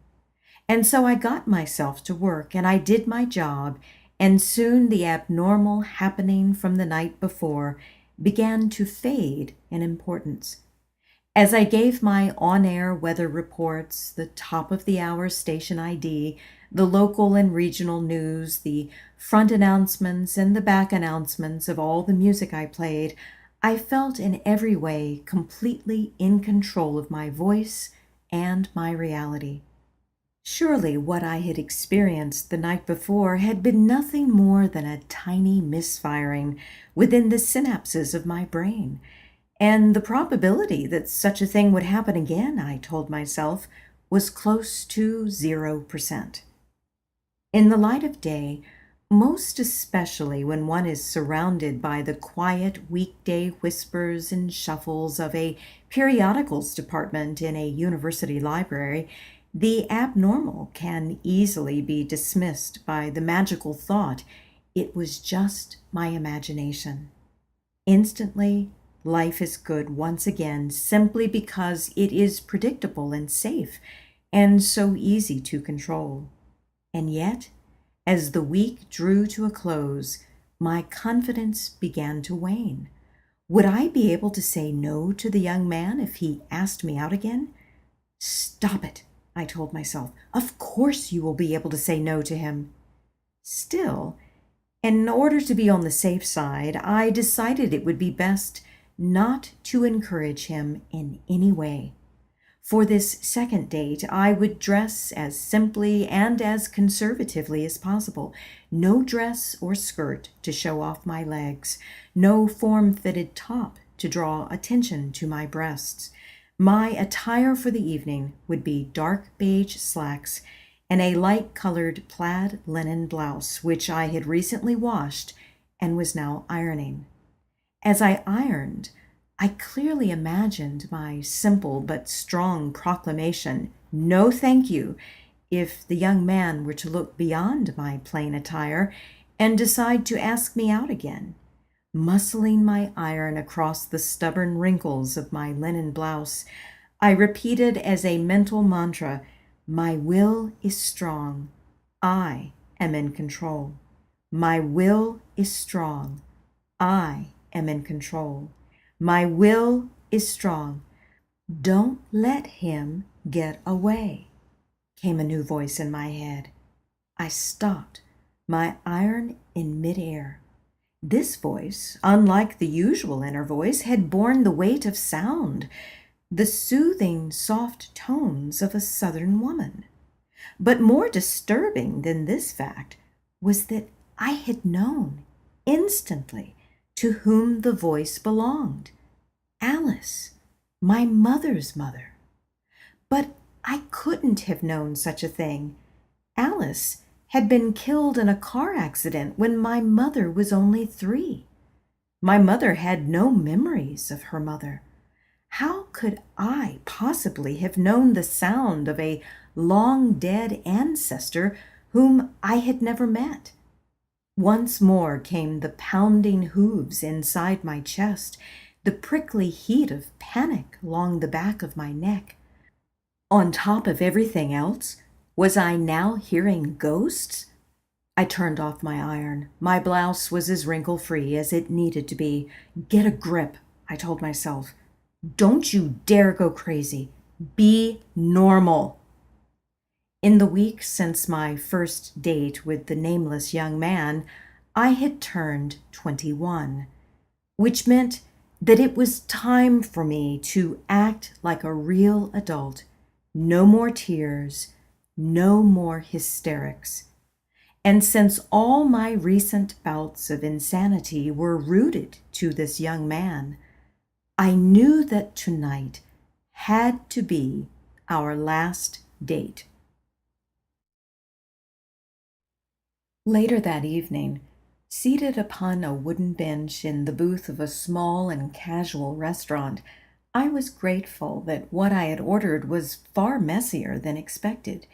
And so I got myself to work and I did my job, and soon the abnormal happening from the night before began to fade in importance. As I gave my on-air weather reports, the top-of-the-hour station ID, the local and regional news, the front announcements and the back announcements of all the music I played, I felt in every way completely in control of my voice and my reality. Surely what I had experienced the night before had been nothing more than a tiny misfiring within the synapses of my brain, and the probability that such a thing would happen again, I told myself, was close to 0%. In the light of day, most especially when one is surrounded by the quiet weekday whispers and shuffles of a periodicals department in a university library, the abnormal can easily be dismissed by the magical thought, it was just my imagination. Instantly, life is good once again simply because it is predictable and safe and so easy to control. And yet, as the week drew to a close, my confidence began to wane. Would I be able to say no to the young man if he asked me out again? Stop it, I told myself. Of course you will be able to say no to him. Still, in order to be on the safe side, I decided it would be best not to encourage him in any way. For this second date, I would dress as simply and as conservatively as possible. No dress or skirt to show off my legs, no form-fitted top to draw attention to my breasts. My attire for the evening would be dark beige slacks and a light-colored plaid linen blouse, which I had recently washed and was now ironing. As I ironed, I clearly imagined my simple but strong proclamation, "No thank you," if the young man were to look beyond my plain attire and decide to ask me out again. Muscling my iron across the stubborn wrinkles of my linen blouse, I repeated as a mental mantra, "My will is strong. I am in control. My will is strong. I am in control. My will is strong. Don't let him get away," came a new voice in my head. I stopped, my iron in midair. This voice, unlike the usual inner voice, had borne the weight of sound, the soothing, soft tones of a Southern woman. But more disturbing than this fact was that I had known instantly to whom the voice belonged. Alice, my mother's mother. But I couldn't have known such a thing. Alice had been killed in a car accident when my mother was only 3. My mother had no memories of her mother. How could I possibly have known the sound of a long-dead ancestor whom I had never met? Once more came the pounding hooves inside my chest, the prickly heat of panic along the back of my neck. On top of everything else, was I now hearing ghosts? I turned off my iron. My blouse was as wrinkle-free as it needed to be. Get a grip, I told myself. Don't you dare go crazy. Be normal. In the weeks since my first date with the nameless young man, I had turned 21, which meant that it was time for me to act like a real adult. No more tears, no more hysterics. And since all my recent bouts of insanity were rooted to this young man, I knew that tonight had to be our last date. Later that evening, seated upon a wooden bench in the booth of a small and casual restaurant, I was grateful that what I had ordered was far messier than expected.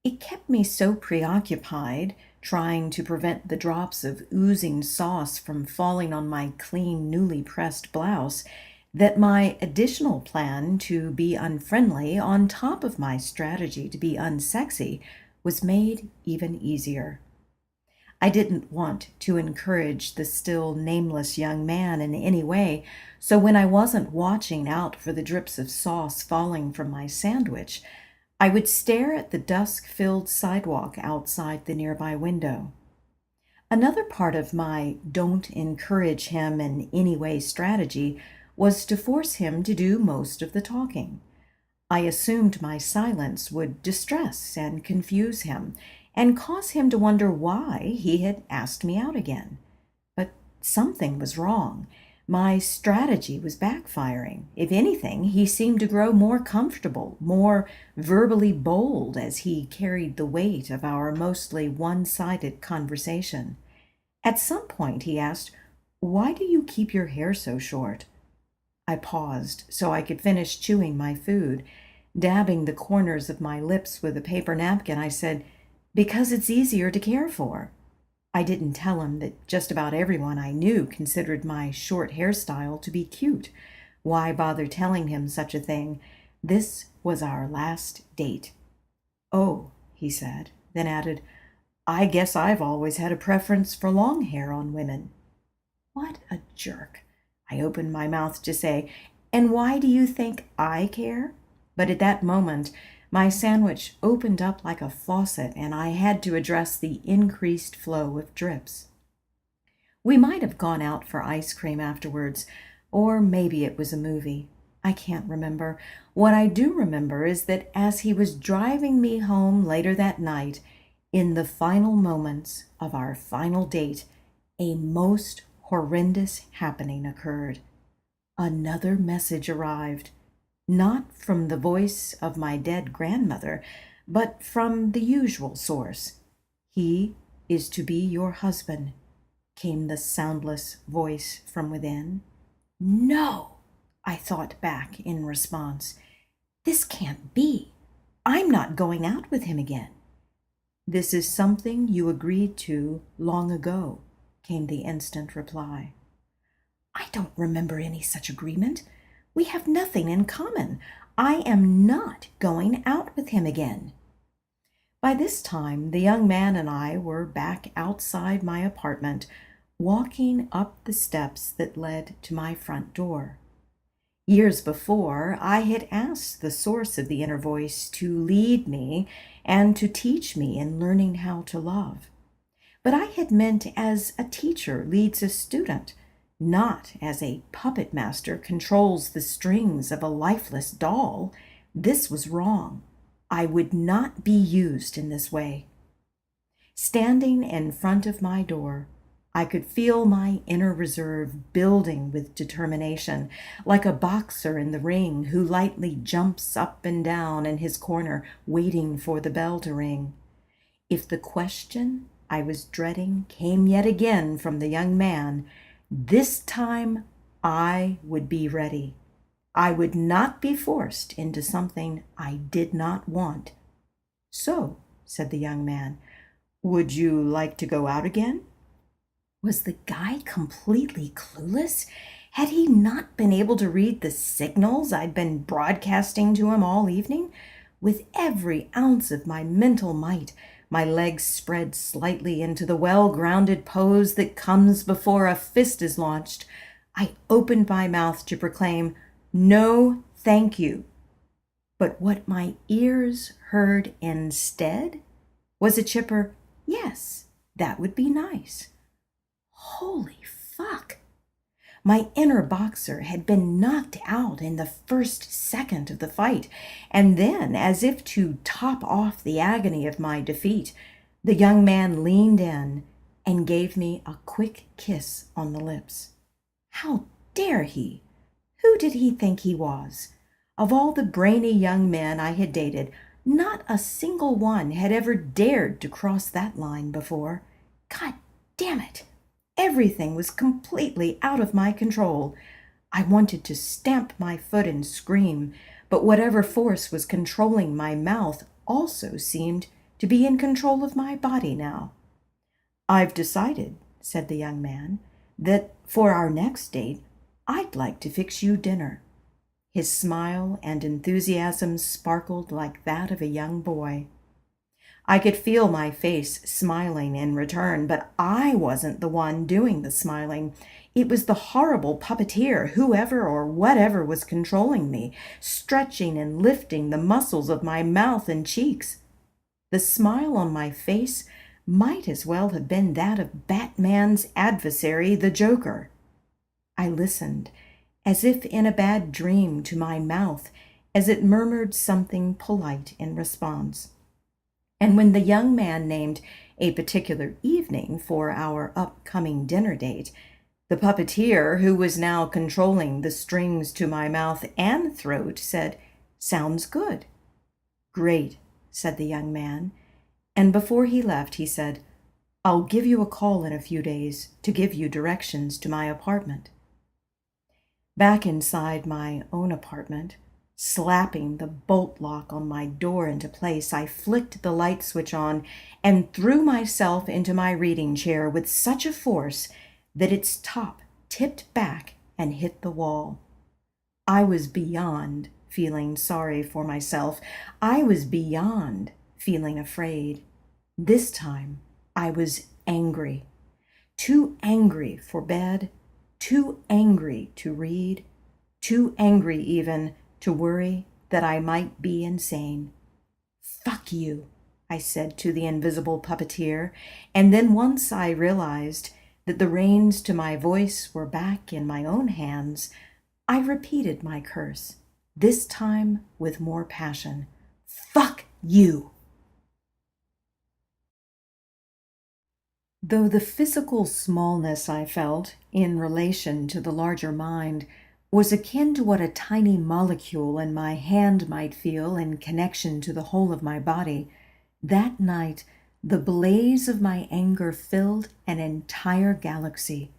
It kept me so preoccupied, trying to prevent the drops of oozing sauce from falling on my clean, newly pressed blouse, that my additional plan to be unfriendly on top of my strategy to be unsexy was made even easier. I didn't want to encourage the still nameless young man in any way, so when I wasn't watching out for the drips of sauce falling from my sandwich, I would stare at the dusk-filled sidewalk outside the nearby window. Another part of my don't encourage him in any way strategy was to force him to do most of the talking. I assumed my silence would distress and confuse him and cause him to wonder why he had asked me out again. But something was wrong. My strategy was backfiring. If anything, he seemed to grow more comfortable, more verbally bold as he carried the weight of our mostly one-sided conversation. At some point, he asked, "Why do you keep your hair so short?" I paused so I could finish chewing my food. Dabbing the corners of my lips with a paper napkin, I said, "Because it's easier to care for." I didn't tell him that just about everyone I knew considered my short hairstyle to be cute. Why bother telling him such a thing? This was our last date. "Oh," he said, then added, "I guess I've always had a preference for long hair on women." What a jerk. I opened my mouth to say, "And why do you think I care?" But at that moment, my sandwich opened up like a faucet, and I had to address the increased flow of drips. We might have gone out for ice cream afterwards, or maybe it was a movie. I can't remember. What I do remember is that as he was driving me home later that night, in the final moments of our final date, a most horrendous happening occurred. Another message arrived, not from the voice of my dead grandmother, but from the usual source. "He is to be your husband," came the soundless voice from within. "No," I thought back in response. "This can't be. I'm not going out with him again." "This is something you agreed to long ago," came the instant reply. "I don't remember any such agreement. We have nothing in common. I am not going out with him again." By this time, the young man and I were back outside my apartment, walking up the steps that led to my front door. Years before, I had asked the source of the inner voice to lead me and to teach me in learning how to love. But I had meant as a teacher leads a student, not as a puppet master controls the strings of a lifeless doll. This was wrong. I would not be used in this way. Standing in front of my door, I could feel my inner reserve building with determination, like a boxer in the ring who lightly jumps up and down in his corner, waiting for the bell to ring. If the question I was dreading came yet again from the young man, this time I would be ready. I would not be forced into something I did not want. "So," said the young man, "would you like to go out again?" Was the guy completely clueless? Had he not been able to read the signals I'd been broadcasting to him all evening? With every ounce of my mental might, my legs spread slightly into the well-grounded pose that comes before a fist is launched, I opened my mouth to proclaim, "No, thank you." But what my ears heard instead was a chipper, "Yes, that would be nice." Holy fuck! My inner boxer had been knocked out in the first second of the fight, and then, as if to top off the agony of my defeat, the young man leaned in and gave me a quick kiss on the lips. How dare he? Who did he think he was? Of all the brainy young men I had dated, not a single one had ever dared to cross that line before. God damn it! Everything was completely out of my control. I wanted to stamp my foot and scream, but whatever force was controlling my mouth also seemed to be in control of my body now. "I've decided," said the young man, "that for our next date, I'd like to fix you dinner." His smile and enthusiasm sparkled like that of a young boy. I could feel my face smiling in return, but I wasn't the one doing the smiling. It was the horrible puppeteer, whoever or whatever was controlling me, stretching and lifting the muscles of my mouth and cheeks. The smile on my face might as well have been that of Batman's adversary, the Joker. I listened, as if in a bad dream, to my mouth as it murmured something polite in response. And when the young man named a particular evening for our upcoming dinner date, the puppeteer, who was now controlling the strings to my mouth and throat, said, "Sounds good." "Great," said the young man, and before he left he said, "I'll give you a call in a few days to give you directions to my apartment." Back inside my own apartment, slapping the bolt lock on my door into place, I flicked the light switch on and threw myself into my reading chair with such a force that its top tipped back and hit the wall. I was beyond feeling sorry for myself. I was beyond feeling afraid. This time I was angry. Too angry for bed, too angry to read, too angry even to worry that I might be insane. "Fuck you," I said to the invisible puppeteer, and then once I realized that the reins to my voice were back in my own hands, I repeated my curse, this time with more passion. "Fuck you." Though the physical smallness I felt in relation to the larger mind was akin to what a tiny molecule in my hand might feel in connection to the whole of my body, that night the blaze of my anger filled an entire galaxy.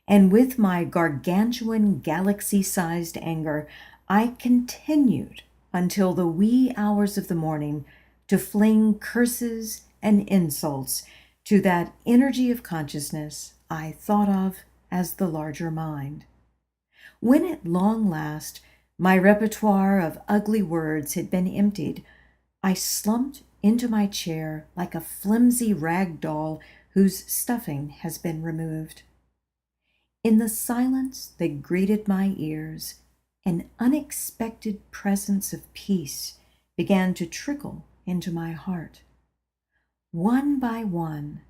And with my gargantuan galaxy-sized anger, I continued until the wee hours of the morning to fling curses and insults to that energy of consciousness I thought of as the larger mind. When at long last my repertoire of ugly words had been emptied, I slumped into my chair like a flimsy rag doll whose stuffing has been removed. In the silence that greeted my ears, an unexpected presence of peace began to trickle into my heart. One by one,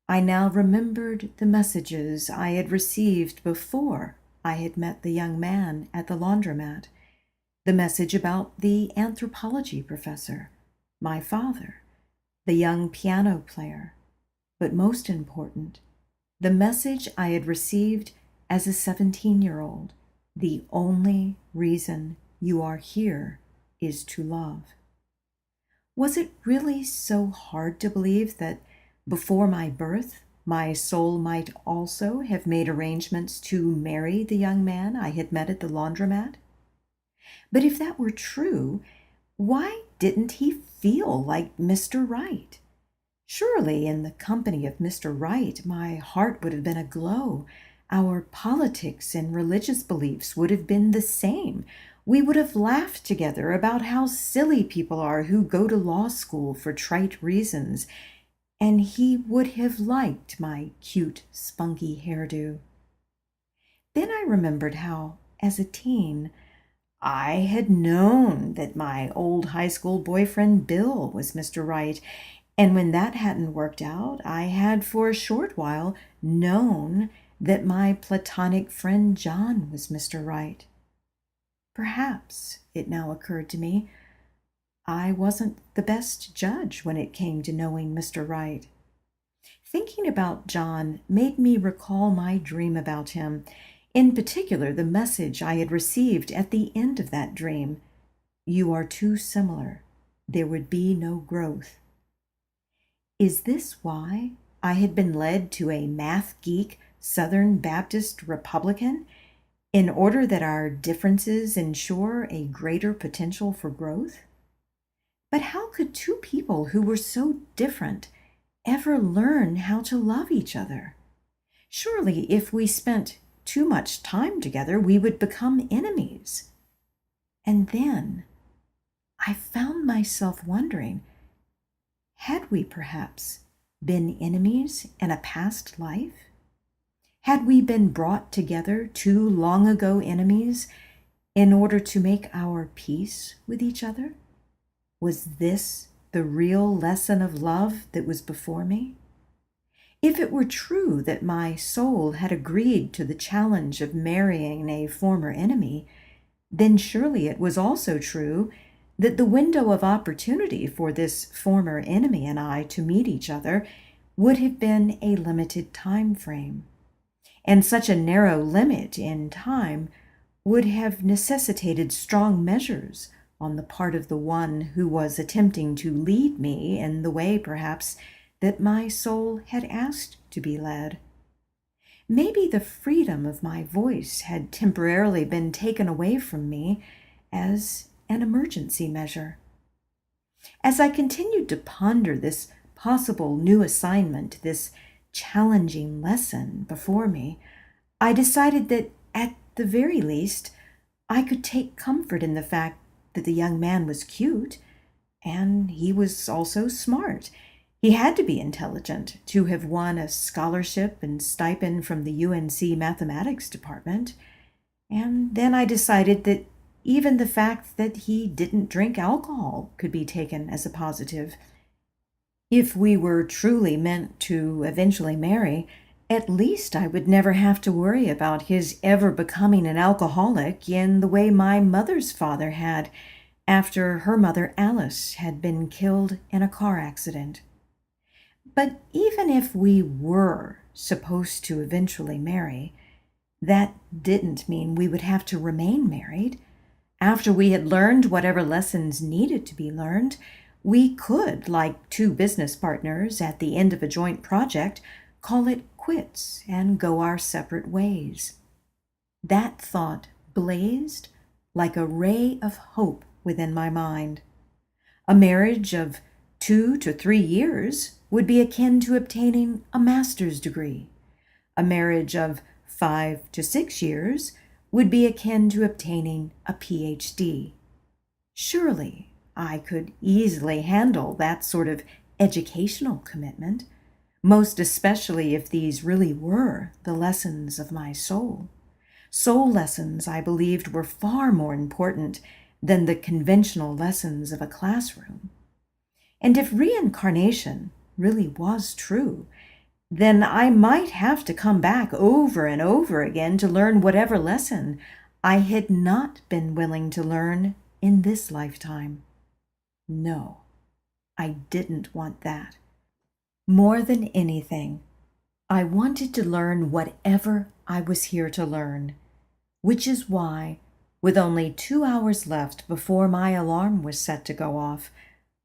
I now remembered the messages I had received before I had met the young man at the laundromat. The message about the anthropology professor, my father, the young piano player, but most important, the message I had received as a 17-year-old. The only reason you are here is to love. Was it really so hard to believe that before my birth, my soul might also have made arrangements to marry the young man I had met at the laundromat? But if that were true, why didn't he feel like Mr. Right? Surely in the company of Mr. Right, my heart would have been aglow. Our politics and religious beliefs would have been the same. We would have laughed together about how silly people are who go to law school for trite reasons, and he would have liked my cute, spunky hairdo. Then I remembered how, as a teen, I had known that my old high school boyfriend Bill was Mr. Right, and when that hadn't worked out, I had for a short while known that my platonic friend John was Mr. Right. Perhaps, it now occurred to me, I wasn't the best judge when it came to knowing Mr. Right. Thinking about John made me recall my dream about him, in particular the message I had received at the end of that dream. You are too similar. There would be no growth. Is this why I had been led to a math geek Southern Baptist Republican, in order that our differences ensure a greater potential for growth? But how could two people who were so different ever learn how to love each other? Surely if we spent too much time together, we would become enemies. And then I found myself wondering, Had we perhaps been enemies in a past life? Had we been brought together two long ago enemies in order to make our peace with each other? Was this the real lesson of love that was before me? If it were true that my soul had agreed to the challenge of marrying a former enemy, then surely it was also true that the window of opportunity for this former enemy and I to meet each other would have been a limited time frame. And such a narrow limit in time would have necessitated strong measures on the part of the one who was attempting to lead me in the way, perhaps, that my soul had asked to be led. Maybe the freedom of my voice had temporarily been taken away from me as an emergency measure. As I continued to ponder this possible new assignment, this challenging lesson before me, I decided that at the very least, I could take comfort in the fact that the young man was cute, and he was also smart. He had to be intelligent to have won a scholarship and stipend from the UNC mathematics department. And then I decided that even the fact that he didn't drink alcohol could be taken as a positive. If we were truly meant to eventually marry, at least I would never have to worry about his ever becoming an alcoholic in the way my mother's father had after her mother Alice had been killed in a car accident. But even if we were supposed to eventually marry, that didn't mean we would have to remain married. After we had learned whatever lessons needed to be learned, we could, like two business partners at the end of a joint project, call it quits and go our separate ways. That thought blazed like a ray of hope within my mind. A marriage of 2 to 3 years would be akin to obtaining a master's degree. A marriage of 5 to 6 years would be akin to obtaining a PhD. Surely I could easily handle that sort of educational commitment, most especially if these really were the lessons of my soul. Soul lessons, I believed, were far more important than the conventional lessons of a classroom. And if reincarnation really was true, then I might have to come back over and over again to learn whatever lesson I had not been willing to learn in this lifetime. No, I didn't want that. More than anything, I wanted to learn whatever I was here to learn, which is why, with only 2 hours left before my alarm was set to go off,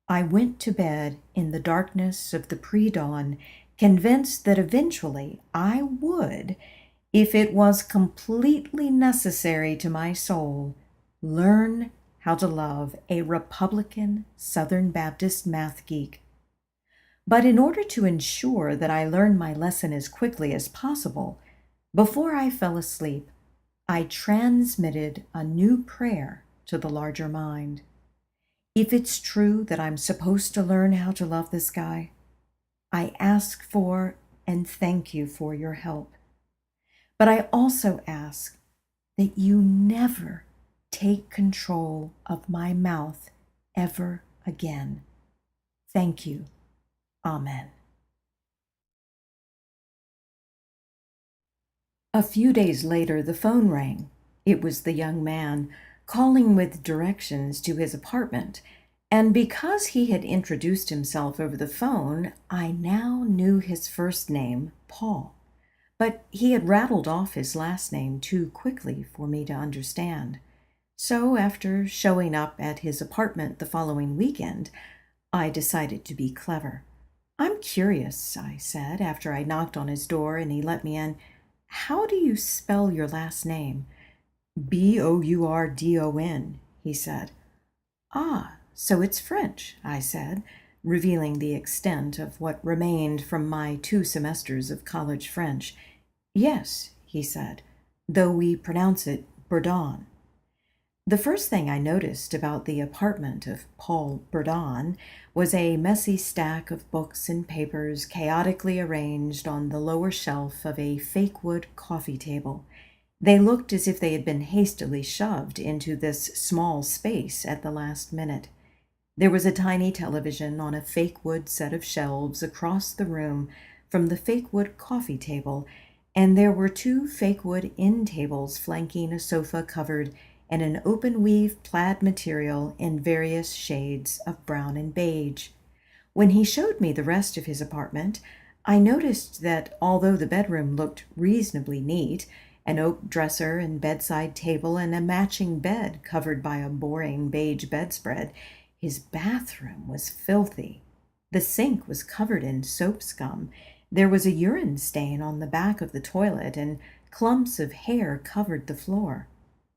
I went to bed in the darkness of the pre-dawn, convinced that eventually I would, if it was completely necessary to my soul, learn how to love a Republican Southern Baptist math geek. But in order to ensure that I learned my lesson as quickly as possible, before I fell asleep, I transmitted a new prayer to the larger mind. If it's true that I'm supposed to learn how to love this guy, I ask for and thank you for your help. But I also ask that you never take control of my mouth ever again. Thank you. Amen. A few days later, the phone rang. It was the young man, calling with directions to his apartment, and because he had introduced himself over the phone, I now knew his first name, Paul, but he had rattled off his last name too quickly for me to understand. So after showing up at his apartment the following weekend, I decided to be clever. "I'm curious," I said after I knocked on his door and he let me in. "How do you spell your last name?" "Bourdon," he said. "Ah, so it's French," I said, revealing the extent of what remained from my 2 semesters of college French. "Yes," he said, "though we pronounce it Bourdon." The first thing I noticed about the apartment of Paul Bourdon was a messy stack of books and papers chaotically arranged on the lower shelf of a fake wood coffee table. They looked as if they had been hastily shoved into this small space at the last minute. There was a tiny television on a fake wood set of shelves across the room from the fake wood coffee table, and there were two fake wood end tables flanking a sofa covered in an open weave plaid material in various shades of brown and beige. When he showed me the rest of his apartment, I noticed that although the bedroom looked reasonably neat, an oak dresser and bedside table and a matching bed covered by a boring beige bedspread, his bathroom was filthy. The sink was covered in soap scum. There was a urine stain on the back of the toilet, and clumps of hair covered the floor.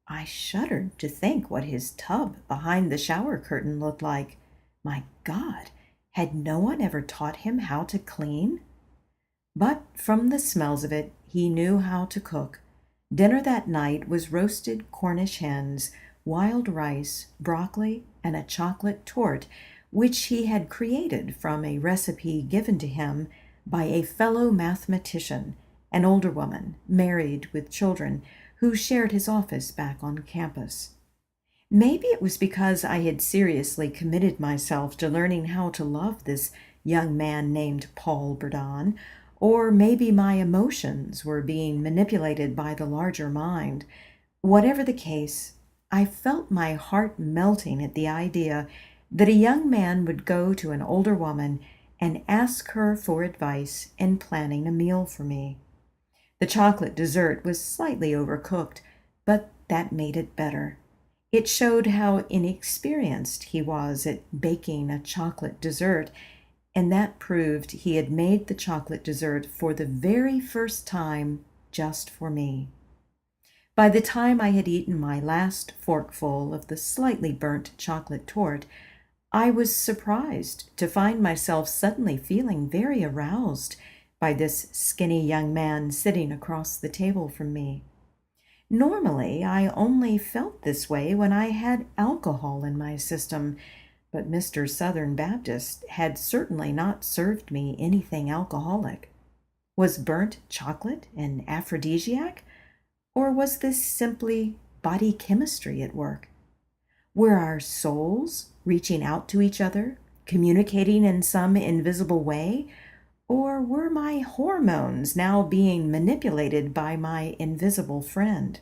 I shuddered to think what his tub behind the shower curtain looked like. My God, had no one ever taught him how to clean? But from the smells of it, he knew how to cook. Dinner that night was roasted Cornish hens, wild rice, broccoli, and a chocolate torte, which he had created from a recipe given to him by a fellow mathematician, an older woman, married with children, who shared his office back on campus. Maybe it was because I had seriously committed myself to learning how to love this young man named Paul Bourdon, or maybe my emotions were being manipulated by the larger mind. Whatever the case, I felt my heart melting at the idea that a young man would go to an older woman and ask her for advice in planning a meal for me. The chocolate dessert was slightly overcooked, but that made it better. It showed how inexperienced he was at baking a chocolate dessert, and that proved he had made the chocolate dessert for the very first time just for me. By the time I had eaten my last forkful of the slightly burnt chocolate torte, I was surprised to find myself suddenly feeling very aroused by this skinny young man sitting across the table from me. Normally, I only felt this way when I had alcohol in my system, but Mr. Southern Baptist had certainly not served me anything alcoholic. Was burnt chocolate an aphrodisiac, or was this simply body chemistry at work? Were our souls reaching out to each other, communicating in some invisible way? Or were my hormones now being manipulated by my invisible friend?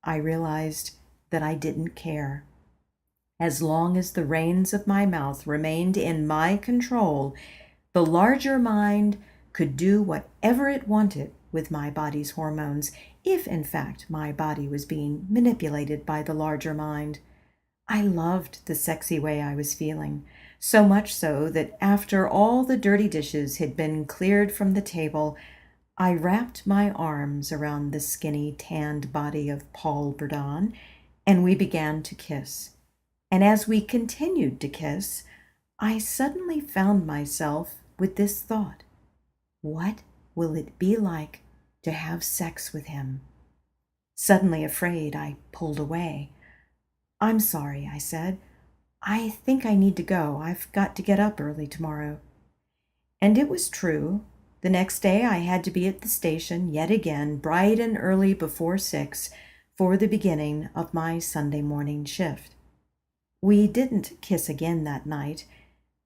I realized that I didn't care. As long as the reins of my mouth remained in my control, the larger mind could do whatever it wanted with my body's hormones, if in fact my body was being manipulated by the larger mind. I loved the sexy way I was feeling, so much so that after all the dirty dishes had been cleared from the table, I wrapped my arms around the skinny, tanned body of Paul Bourdon, and we began to kiss. And as we continued to kiss, I suddenly found myself with this thought: what will it be like to have sex with him? Suddenly afraid, I pulled away. "I'm sorry," I said. "I think I need to go. I've got to get up early tomorrow." And it was true. The next day I had to be at the station yet again, bright and early before 6, for the beginning of my Sunday morning shift. We didn't kiss again that night,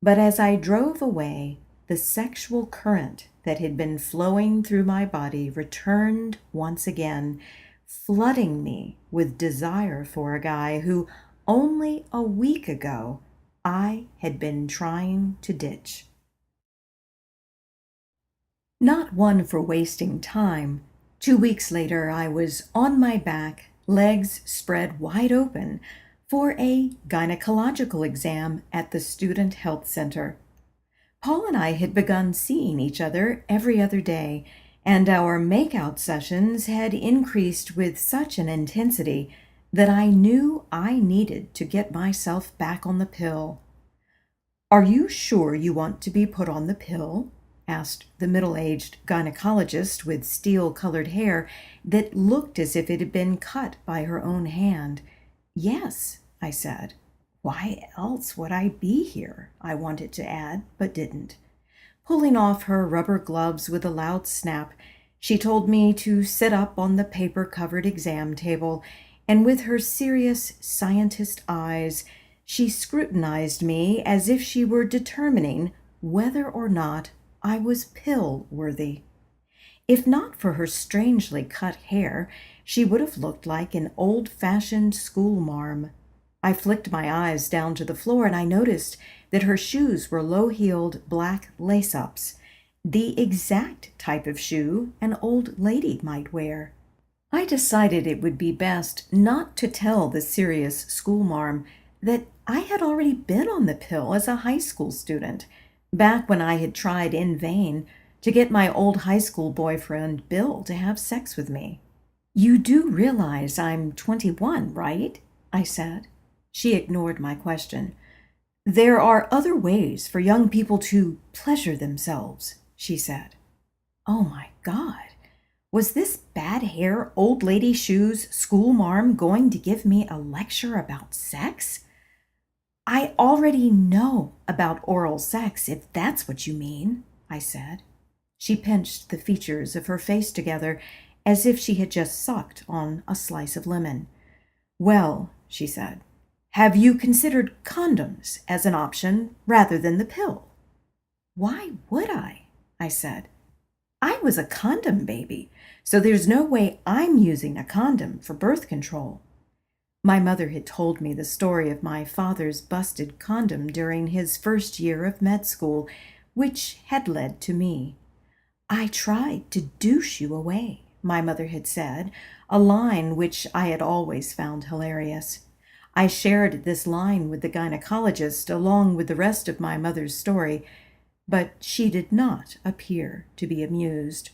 but as I drove away, the sexual current that had been flowing through my body returned once again, flooding me with desire for a guy who only a week ago I had been trying to ditch. Not one for wasting time, 2 weeks later I was on my back, legs spread wide open, for a gynecological exam at the Student Health Center. Paul and I had begun seeing each other every other day, and our make-out sessions had increased with such an intensity that I knew I needed to get myself back on the pill. "Are you sure you want to be put on the pill?" asked the middle-aged gynecologist with steel-colored hair that looked as if it had been cut by her own hand. Yes, I said. Why else would I be here? I wanted to add, but didn't. Pulling off her rubber gloves with a loud snap, she told me to sit up on the paper-covered exam table, and with her serious scientist eyes, she scrutinized me as if she were determining whether or not I was pill-worthy. If not for her strangely cut hair, she would have looked like an old-fashioned schoolmarm. I flicked my eyes down to the floor and I noticed that her shoes were low-heeled black lace-ups, the exact type of shoe an old lady might wear. I decided it would be best not to tell the serious schoolmarm that I had already been on the pill as a high school student, back when I had tried in vain to get my old high school boyfriend Bill to have sex with me. You do realize I'm 21, right? I said. She ignored my question. There are other ways for young people to pleasure themselves, she said. Oh my God. Was this bad hair, old lady shoes, schoolmarm going to give me a lecture about sex? I already know about oral sex, if that's what you mean, I said. She pinched the features of her face together as if she had just sucked on a slice of lemon. Well, she said, have you considered condoms as an option rather than the pill? Why would I? I said. I was a condom baby, so there's no way I'm using a condom for birth control. My mother had told me the story of my father's busted condom during his first year of med school, which had led to me. I tried to douche you away, my mother had said, a line which I had always found hilarious. I shared this line with the gynecologist along with the rest of my mother's story, but she did not appear to be amused.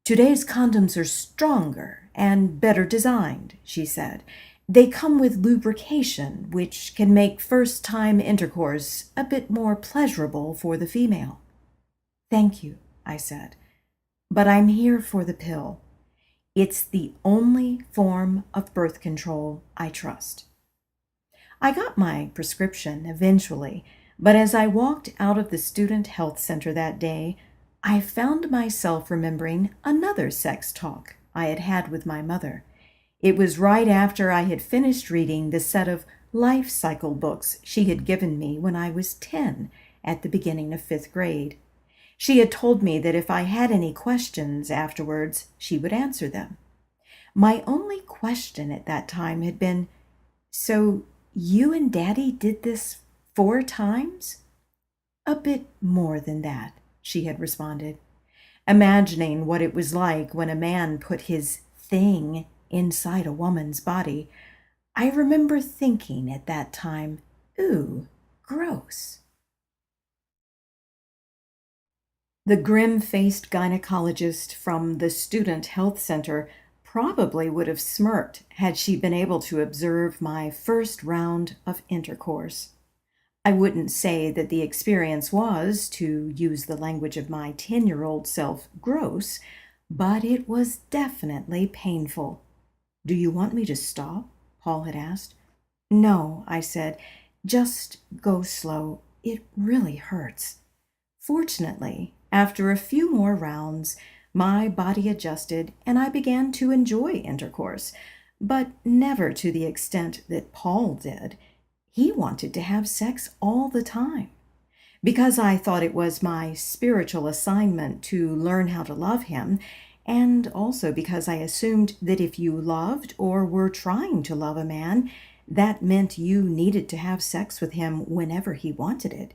Today's condoms are stronger and better designed, she said. They come with lubrication, which can make first-time intercourse a bit more pleasurable for the female. Thank you, I said, but I'm here for the pill. It's the only form of birth control I trust. I got my prescription eventually, but as I walked out of the student health center that day, I found myself remembering another sex talk I had had with my mother. It was right after I had finished reading the set of life cycle books she had given me when I was 10 at the beginning of 5th grade. She had told me that if I had any questions afterwards, she would answer them. My only question at that time had been, so you and Daddy did this 4 times? A bit more than that, she had responded. Imagining what it was like when a man put his thing inside a woman's body, I remember thinking at that time, ooh, gross. The grim-faced gynecologist from the student health center probably would have smirked had she been able to observe my first round of intercourse. I wouldn't say that the experience was, to use the language of my 10-year-old self, gross, but it was definitely painful. Do you want me to stop? Paul had asked. No, I said. Just go slow. It really hurts. Fortunately, after a few more rounds, my body adjusted and I began to enjoy intercourse, but never to the extent that Paul did. He wanted to have sex all the time. Because I thought it was my spiritual assignment to learn how to love him, and also because I assumed that if you loved or were trying to love a man, that meant you needed to have sex with him whenever he wanted it,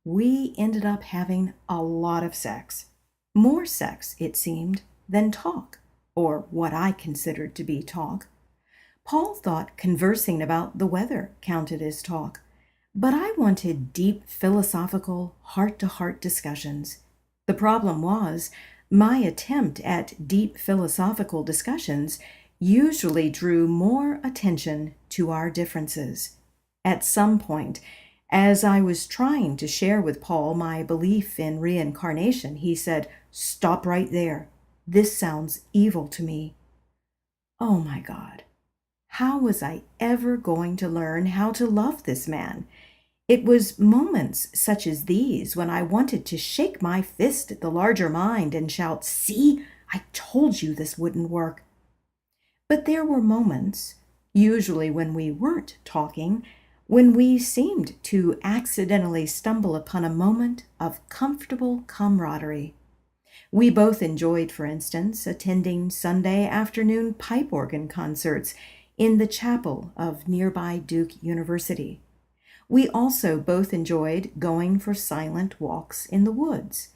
we ended up having a lot of sex. More sex, it seemed, than talk, or what I considered to be talk. Paul thought conversing about the weather counted as talk, but I wanted deep philosophical, heart-to-heart discussions. The problem was, my attempt at deep philosophical discussions usually drew more attention to our differences. At some point, as I was trying to share with Paul my belief in reincarnation, he said, "Stop right there. This sounds evil to me." Oh my God. How was I ever going to learn how to love this man? It was moments such as these when I wanted to shake my fist at the larger mind and shout, "See, I told you this wouldn't work." But there were moments, usually when we weren't talking, when we seemed to accidentally stumble upon a moment of comfortable camaraderie. We both enjoyed, for instance, attending Sunday afternoon pipe organ concerts in the chapel of nearby Duke University. We also both enjoyed going for silent walks in the woods.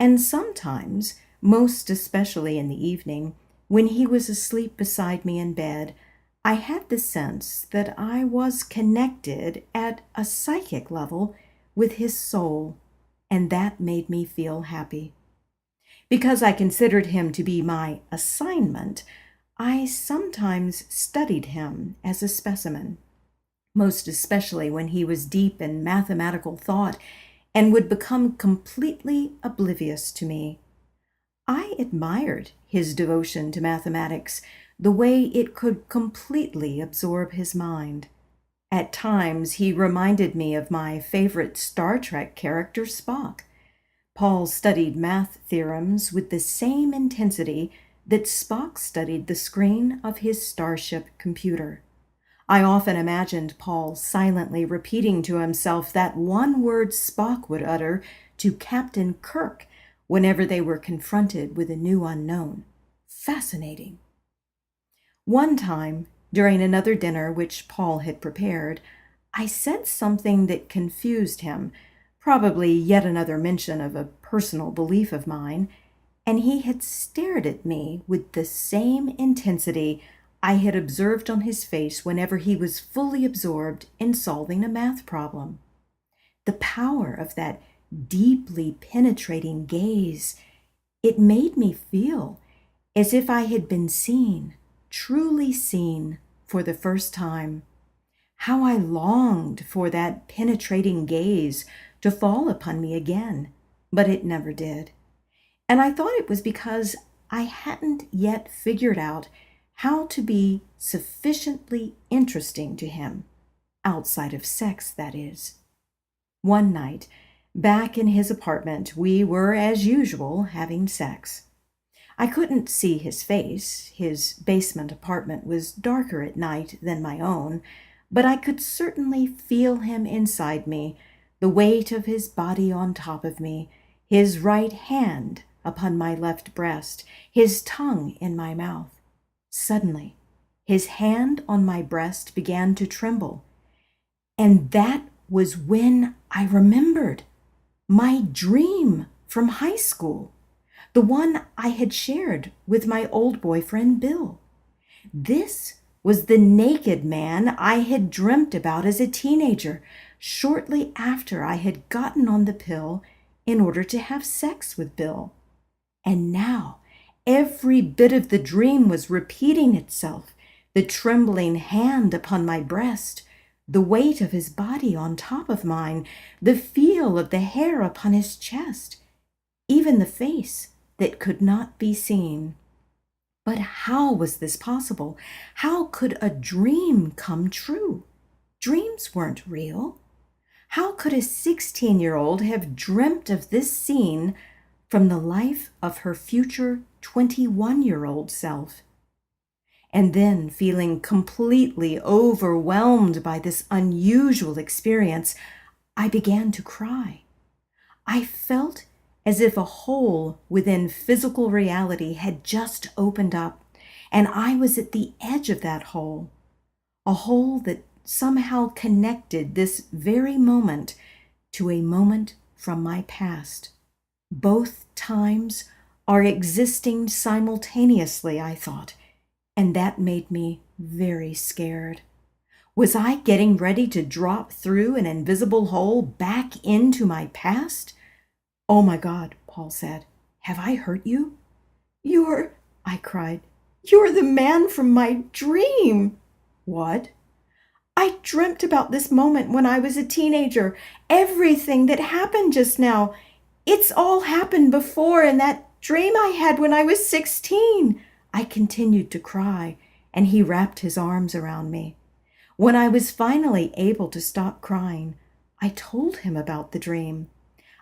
And sometimes, most especially in the evening, when he was asleep beside me in bed, I had the sense that I was connected at a psychic level with his soul, and that made me feel happy. Because I considered him to be my assignment, I sometimes studied him as a specimen, most especially when he was deep in mathematical thought and would become completely oblivious to me. I admired his devotion to mathematics, the way it could completely absorb his mind. At times, he reminded me of my favorite Star Trek character, Spock. Paul studied math theorems with the same intensity that Spock studied the screen of his starship computer. I often imagined Paul silently repeating to himself that one word Spock would utter to Captain Kirk whenever they were confronted with a new unknown. Fascinating. One time, during another dinner which Paul had prepared, I said something that confused him, probably yet another mention of a personal belief of mine, and he had stared at me with the same intensity I had observed on his face whenever he was fully absorbed in solving a math problem. The power of that deeply penetrating gaze, it made me feel as if I had been seen, truly seen, for the first time. How I longed for that penetrating gaze to fall upon me again, but it never did. And I thought it was because I hadn't yet figured out how to be sufficiently interesting to him, outside of sex, that is. One night, back in his apartment, we were, as usual, having sex. I couldn't see his face. His basement apartment was darker at night than my own, but I could certainly feel him inside me, the weight of his body on top of me, his right hand upon my left breast, his tongue in my mouth. Suddenly, his hand on my breast began to tremble, and that was when I remembered my dream from high school, the one I had shared with my old boyfriend, Bill. This was the naked man I had dreamt about as a teenager, shortly after I had gotten on the pill in order to have sex with Bill. And now, every bit of the dream was repeating itself, the trembling hand upon my breast, the weight of his body on top of mine, the feel of the hair upon his chest, even the face that could not be seen. But how was this possible? How could a dream come true? Dreams weren't real. How could a 16-year-old have dreamt of this scene from the life of her future 21-year-old self? And then, feeling completely overwhelmed by this unusual experience, I began to cry. I felt as if a hole within physical reality had just opened up, and I was at the edge of that hole, a hole that somehow connected this very moment to a moment from my past. Both times are existing simultaneously, I thought, and that made me very scared. Was I getting ready to drop through an invisible hole back into my past? "Oh my God," Paul said, "have I hurt you?" I cried, "You're the man from my dream." "What?" "I dreamt about this moment when I was a teenager. Everything that happened just now. It's all happened before in that dream I had when I was 16. I continued to cry, and he wrapped his arms around me. When I was finally able to stop crying, I told him about the dream.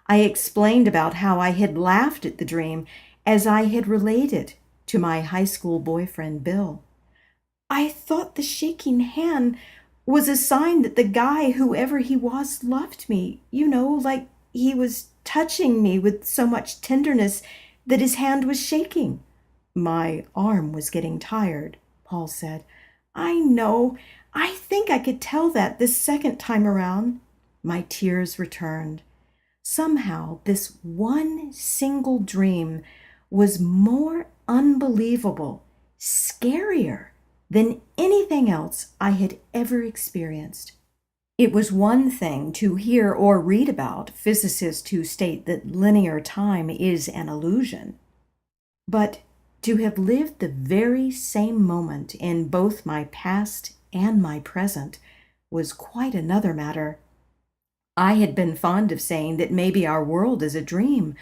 I explained about how I had laughed at the dream as I had related to my high school boyfriend, Bill. I thought the shaking hand was a sign that the guy, whoever he was, loved me. Like he was touching me with so much tenderness that his hand was shaking. My arm was getting tired, Paul said. I know. I think I could tell that this second time around. My tears returned. Somehow, this one single dream was more unbelievable, scarier than anything else I had ever experienced. It was one thing to hear or read about physicists who state that linear time is an illusion, but to have lived the very same moment in both my past and my present was quite another matter. I had been fond of saying that maybe our world is a dream,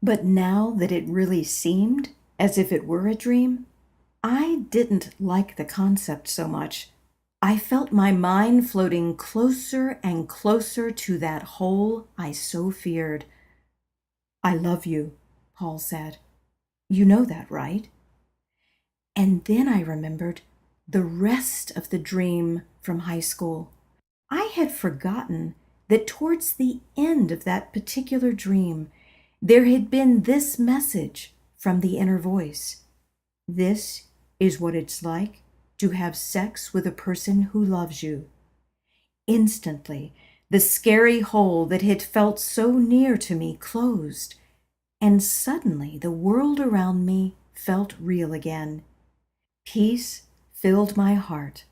but now that it really seemed as if it were a dream, I didn't like the concept so much. I felt my mind floating closer and closer to that hole I so feared. I love you, Paul said. You know that, right? And then I remembered the rest of the dream from high school. I had forgotten that towards the end of that particular dream, there had been this message from the inner voice. This is what it's like to have sex with a person who loves you. Instantly, the scary hole that had felt so near to me closed, and suddenly the world around me felt real again. Peace filled my heart,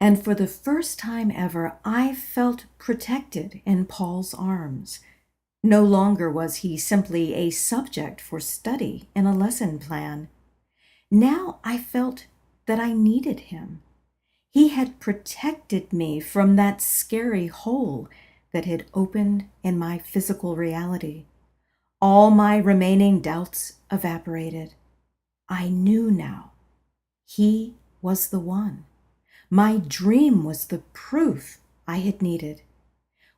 and for the first time ever, I felt protected in Paul's arms. No longer was he simply a subject for study in a lesson plan. Now I felt that I needed him. He had protected me from that scary hole that had opened in my physical reality. All my remaining doubts evaporated. I knew now. He was the one. My dream was the proof I had needed.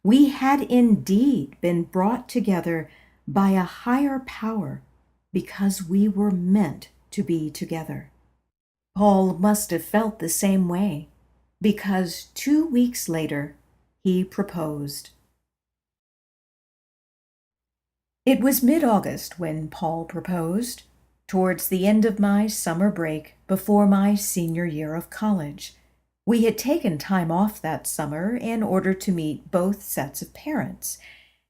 We had indeed been brought together by a higher power because we were meant to be together. Paul must have felt the same way because 2 weeks later he proposed. It was mid-August when Paul proposed, towards the end of my summer break before my senior year of college. We had taken time off that summer in order to meet both sets of parents,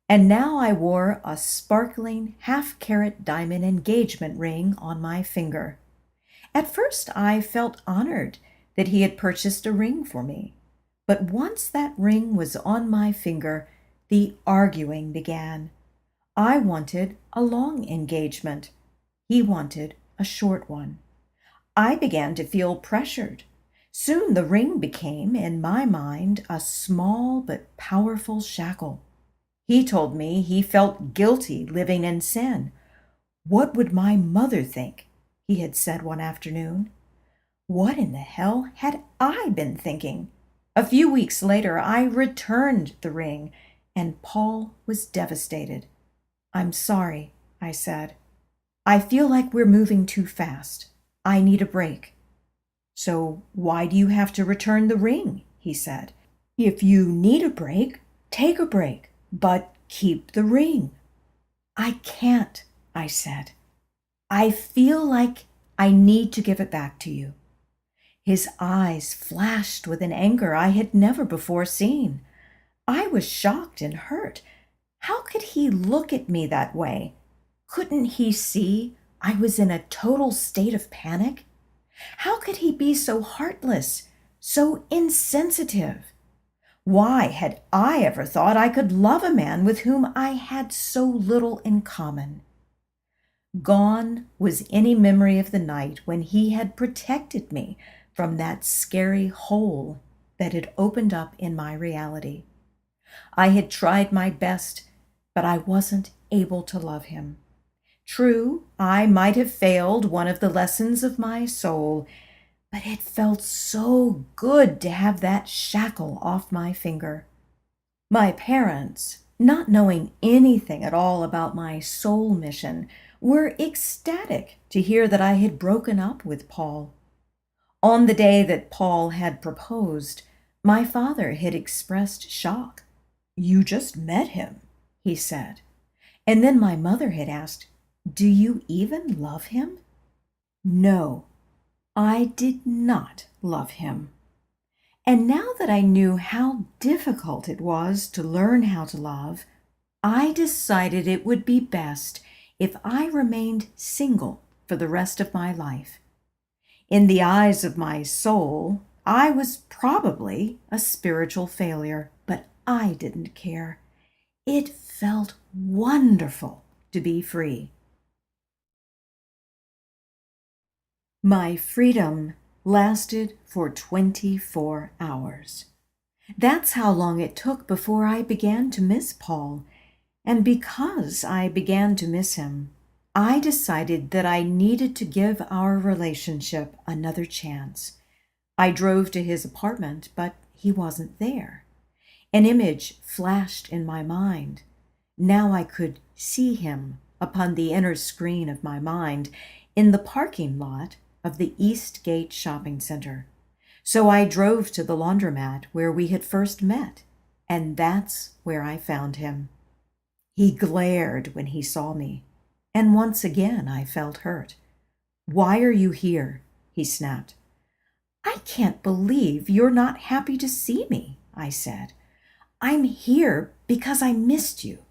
and now I wore a sparkling half-carat diamond engagement ring on my finger. At first I felt honored that he had purchased a ring for me, but once that ring was on my finger, the arguing began. I wanted a long engagement. He wanted a short one. I began to feel pressured. Soon the ring became, in my mind, a small but powerful shackle. He told me he felt guilty living in sin. What would my mother think? He had said one afternoon. What in the hell had I been thinking? A few weeks later, I returned the ring, and Paul was devastated. I'm sorry, I said. I feel like we're moving too fast. I need a break. So why do you have to return the ring? He said. If you need a break, take a break, but keep the ring. I can't, I said. I feel like I need to give it back to you. His eyes flashed with an anger I had never before seen. I was shocked and hurt. How could he look at me that way? Couldn't he see I was in a total state of panic? How could he be so heartless, so insensitive? Why had I ever thought I could love a man with whom I had so little in common? Gone was any memory of the night when he had protected me from that scary hole that had opened up in my reality. I had tried my best, but I wasn't able to love him. True, I might have failed one of the lessons of my soul, but it felt so good to have that shackle off my finger. My parents, not knowing anything at all about my soul mission, were ecstatic to hear that I had broken up with Paul. On the day that Paul had proposed, my father had expressed shock. "You just met him," he said. And then my mother had asked, "Do you even love him?" No, I did not love him. And now that I knew how difficult it was to learn how to love, I decided it would be best if I remained single for the rest of my life. In the eyes of my soul, I was probably a spiritual failure, but I didn't care. It felt wonderful to be free. My freedom lasted for 24 hours. That's how long it took before I began to miss Paul. And because I began to miss him, I decided that I needed to give our relationship another chance. I drove to his apartment, but he wasn't there. An image flashed in my mind. Now I could see him upon the inner screen of my mind in the parking lot of the East Gate Shopping Center. So I drove to the laundromat where we had first met, and that's where I found him. He glared when he saw me, and once again I felt hurt. "Why are you here?" he snapped. "I can't believe you're not happy to see me," I said. "I'm here because I missed you,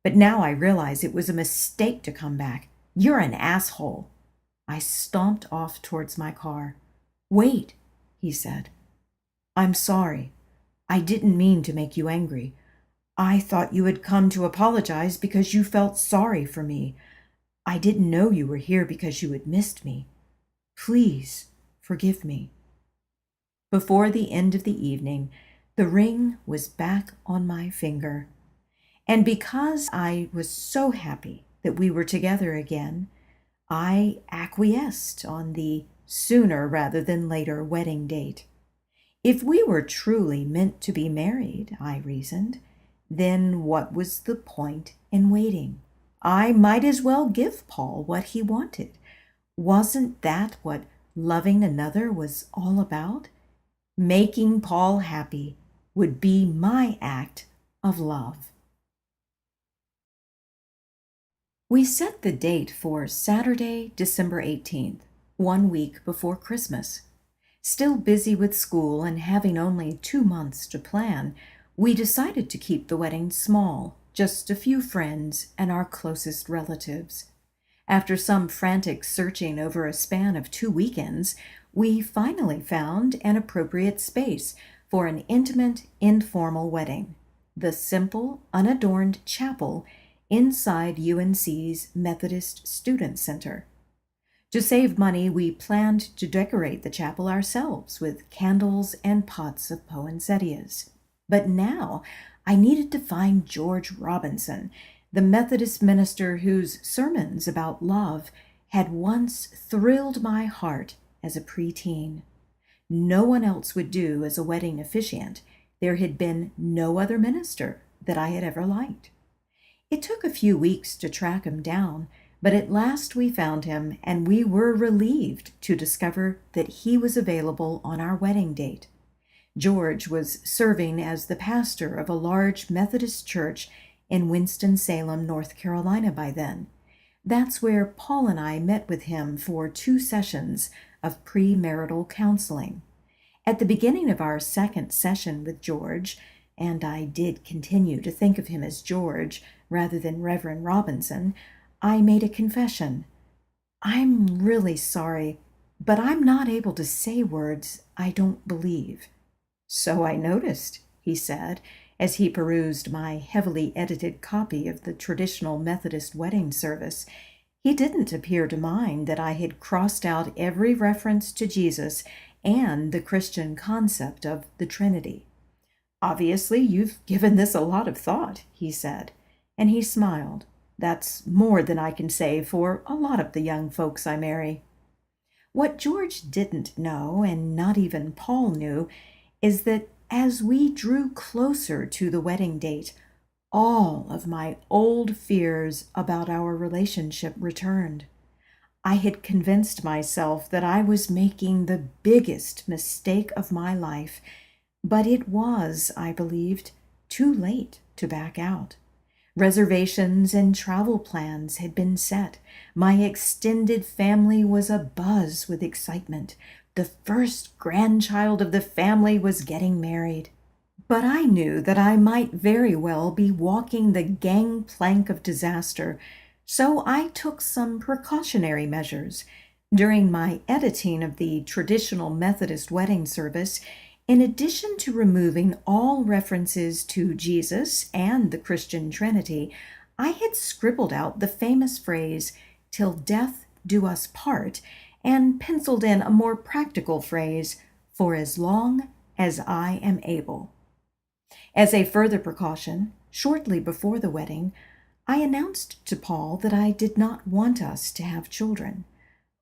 but now I realize it was a mistake to come back. You're an asshole." I stomped off towards my car. "Wait," he said. "I'm sorry. I didn't mean to make you angry. I thought you had come to apologize because you felt sorry for me. I didn't know you were here because you had missed me. Please forgive me." Before the end of the evening, the ring was back on my finger. And because I was so happy that we were together again, I acquiesced on the sooner rather than later wedding date. If we were truly meant to be married, I reasoned, then what was the point in waiting? I might as well give Paul what he wanted. Wasn't that what loving another was all about? Making Paul happy would be my act of love. We set the date for Saturday, December 18th, 1 week before Christmas. Still busy with school and having only 2 months to plan, we decided to keep the wedding small, just a few friends and our closest relatives. After some frantic searching over a span of 2 weekends, we finally found an appropriate space for an intimate, informal wedding. The simple, unadorned chapel inside UNC's Methodist Student Center. To save money, we planned to decorate the chapel ourselves with candles and pots of poinsettias. But now I needed to find George Robinson, the Methodist minister whose sermons about love had once thrilled my heart as a preteen. No one else would do as a wedding officiant. There had been no other minister that I had ever liked. It took a few weeks to track him down, but at last we found him, and we were relieved to discover that he was available on our wedding date. George was serving as the pastor of a large Methodist church in Winston-Salem, North Carolina by then. That's where Paul and I met with him for 2 sessions of premarital counseling. At the beginning of our second session with George, and I did continue to think of him as George rather than Reverend Robinson, I made a confession. "I'm really sorry, but I'm not able to say words I don't believe." "So I noticed," he said, as he perused my heavily edited copy of the traditional Methodist wedding service. He didn't appear to mind that I had crossed out every reference to Jesus and the Christian concept of the Trinity. "Obviously, you've given this a lot of thought," he said, and he smiled. "That's more than I can say for a lot of the young folks I marry." What George didn't know, and not even Paul knew, is that as we drew closer to the wedding date, all of my old fears about our relationship returned. I had convinced myself that I was making the biggest mistake of my life, but it was, I believed, too late to back out. Reservations and travel plans had been set. My extended family was abuzz with excitement. The first grandchild of the family was getting married. But I knew that I might very well be walking the gangplank of disaster, so I took some precautionary measures. During my editing of the traditional Methodist wedding service, in addition to removing all references to Jesus and the Christian Trinity, I had scribbled out the famous phrase, "Till death do us part," and penciled in a more practical phrase, "For as long as I am able." As a further precaution, shortly before the wedding, I announced to Paul that I did not want us to have children.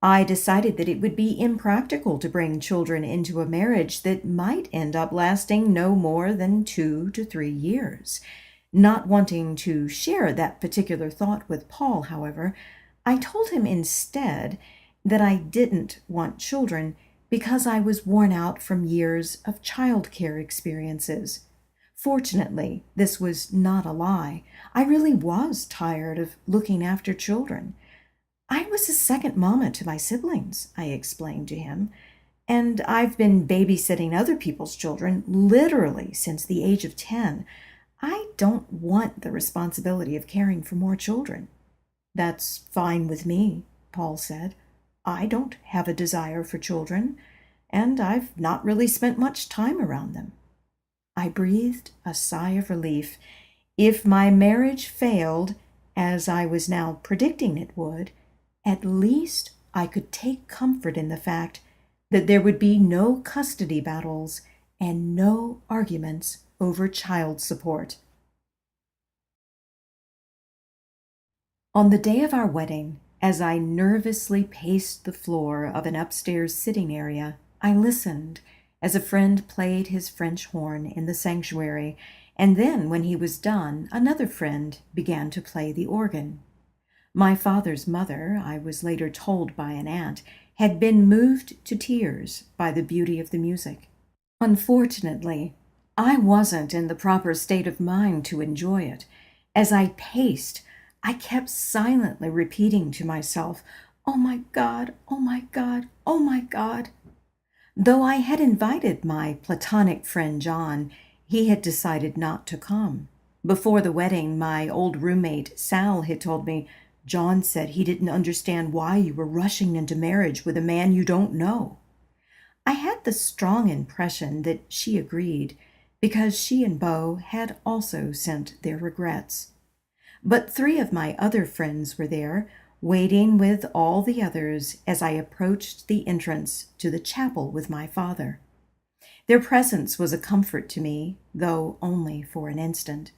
I decided that it would be impractical to bring children into a marriage that might end up lasting no more than 2 to 3 years. Not wanting to share that particular thought with Paul, however, I told him instead that I didn't want children because I was worn out from years of childcare experiences. Fortunately, this was not a lie. I really was tired of looking after children. I was a second mama to my siblings, I explained to him, and I've been babysitting other people's children literally since the age of 10. I don't want the responsibility of caring for more children. That's fine with me, Paul said. I don't have a desire for children, and I've not really spent much time around them. I breathed a sigh of relief. If my marriage failed, as I was now predicting it would, at least I could take comfort in the fact that there would be no custody battles and no arguments over child support. On the day of our wedding, as I nervously paced the floor of an upstairs sitting area, I listened as a friend played his French horn in the sanctuary, and then, when he was done, another friend began to play the organ. My father's mother, I was later told by an aunt, had been moved to tears by the beauty of the music. Unfortunately, I wasn't in the proper state of mind to enjoy it. As I paced, I kept silently repeating to myself, "Oh my God, oh my God, oh my God." Though I had invited my platonic friend John, he had decided not to come. Before the wedding, my old roommate Sal had told me, "John said he didn't understand why you were rushing into marriage with a man you don't know." I had the strong impression that she agreed, because she and Beau had also sent their regrets. But 3 of my other friends were there, waiting with all the others as I approached the entrance to the chapel with my father. Their presence was a comfort to me, though only for an instant.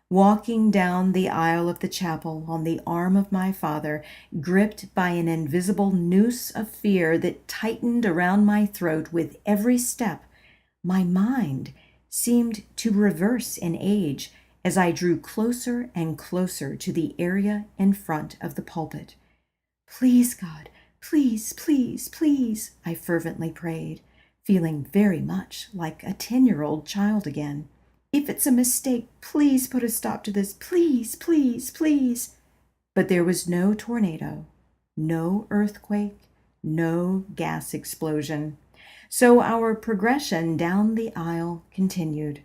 Walking down the aisle of the chapel on the arm of my father, gripped by an invisible noose of fear that tightened around my throat with every step, my mind seemed to reverse in age as I drew closer and closer to the area in front of the pulpit. "Please, God, please, please, please," I fervently prayed, feeling very much like a 10-year-old child again. "If it's a mistake, please put a stop to this. Please, please, please." But there was no tornado, no earthquake, no gas explosion. So our progression down the aisle continued.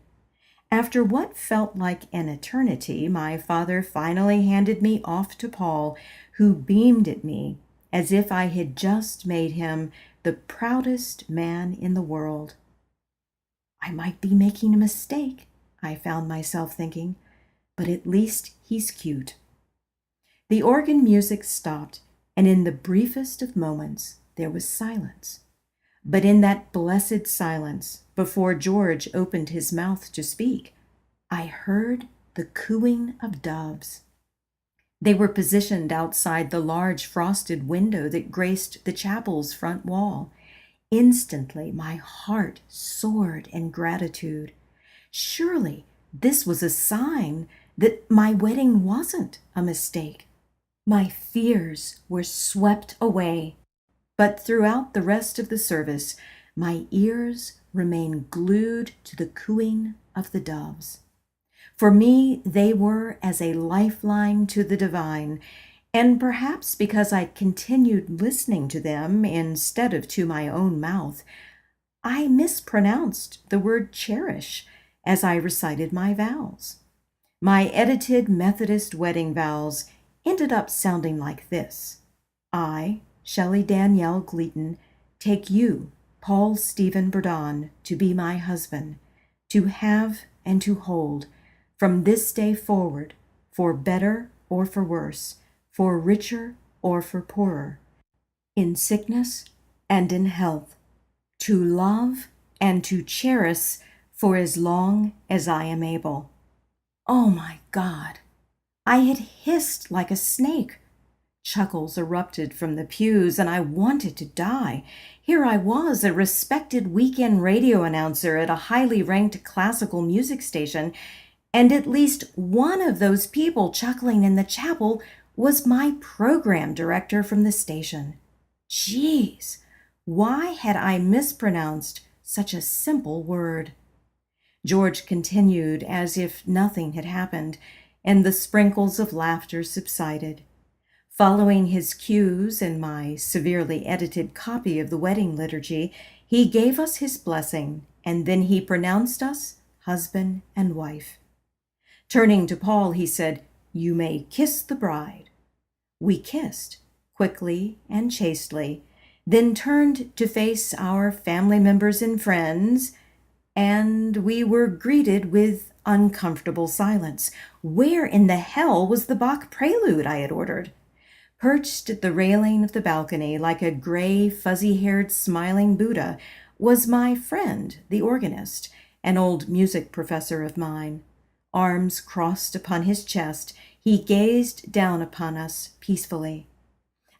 After what felt like an eternity, my father finally handed me off to Paul, who beamed at me as if I had just made him the proudest man in the world. I might be making a mistake, I found myself thinking, but at least he's cute. The organ music stopped, and in the briefest of moments there was silence. But in that blessed silence, before George opened his mouth to speak, I heard the cooing of doves. They were positioned outside the large frosted window that graced the chapel's front wall. Instantly, my heart soared in gratitude. Surely this was a sign that my wedding wasn't a mistake. My fears were swept away, but throughout the rest of the service, my ears remained glued to the cooing of the doves. For me, they were as a lifeline to the divine, and perhaps because I continued listening to them instead of to my own mouth, I mispronounced the word cherish as I recited my vows. My edited Methodist wedding vows ended up sounding like this: I, Shelley Danielle Gleaton, take you, Paul Stephen Bourdon, to be my husband, to have and to hold, from this day forward, for better or for worse, for richer or for poorer, in sickness and in health, to love and to cherish for as long as I am able. Oh my God! I had hissed like a snake. Chuckles erupted from the pews, and I wanted to die. Here I was, a respected weekend radio announcer at a highly ranked classical music station, and at least one of those people chuckling in the chapel was my program director from the station. Jeez, why had I mispronounced such a simple word? George continued as if nothing had happened, and the sprinkles of laughter subsided. Following his cues and my severely edited copy of the wedding liturgy, he gave us his blessing, and then he pronounced us husband and wife. Turning to Paul, he said, "You may kiss the bride." We kissed, quickly and chastely, then turned to face our family members and friends, and we were greeted with uncomfortable silence. Where in the hell was the Bach prelude I had ordered? Perched at the railing of the balcony like a gray, fuzzy-haired, smiling Buddha was my friend, the organist, an old music professor of mine. Arms crossed upon his chest, he gazed down upon us peacefully.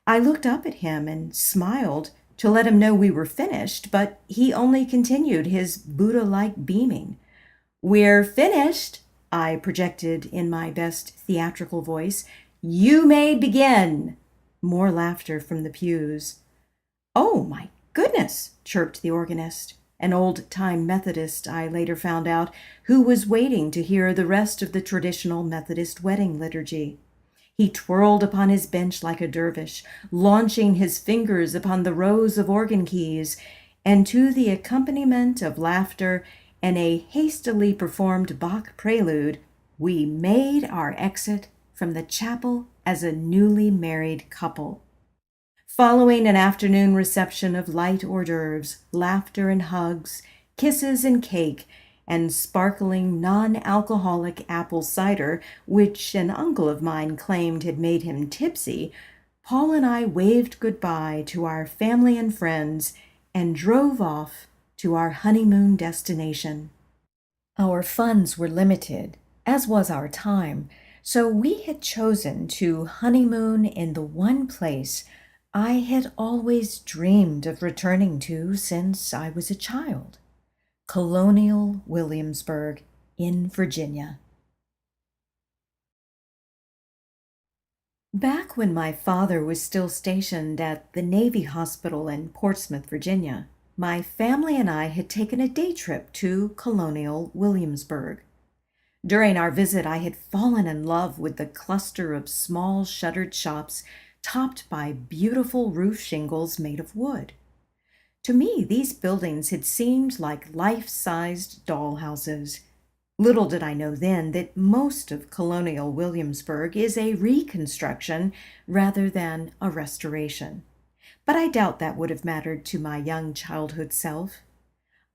I looked up at him and smiled to let him know we were finished, but he only continued his Buddha-like beaming. "We're finished," I projected in my best theatrical voice. "You may begin." More laughter from the pews. "Oh, my goodness," chirped the organist, an old-time Methodist, I later found out, who was waiting to hear the rest of the traditional Methodist wedding liturgy. He twirled upon his bench like a dervish, launching his fingers upon the rows of organ keys, and to the accompaniment of laughter and a hastily performed Bach prelude, we made our exit from the chapel as a newly married couple. Following an afternoon reception of light hors d'oeuvres, laughter and hugs, kisses and cake, and sparkling non-alcoholic apple cider, which an uncle of mine claimed had made him tipsy, Paul and I waved goodbye to our family and friends and drove off to our honeymoon destination. Our funds were limited, as was our time, so we had chosen to honeymoon in the one place I had always dreamed of returning to since I was a child: Colonial Williamsburg in Virginia. Back when my father was still stationed at the Navy Hospital in Portsmouth, Virginia, my family and I had taken a day trip to Colonial Williamsburg. During our visit, I had fallen in love with the cluster of small shuttered shops topped by beautiful roof shingles made of wood. To me, these buildings had seemed like life-sized dollhouses. Little did I know then that most of Colonial Williamsburg is a reconstruction rather than a restoration. But I doubt that would have mattered to my young childhood self.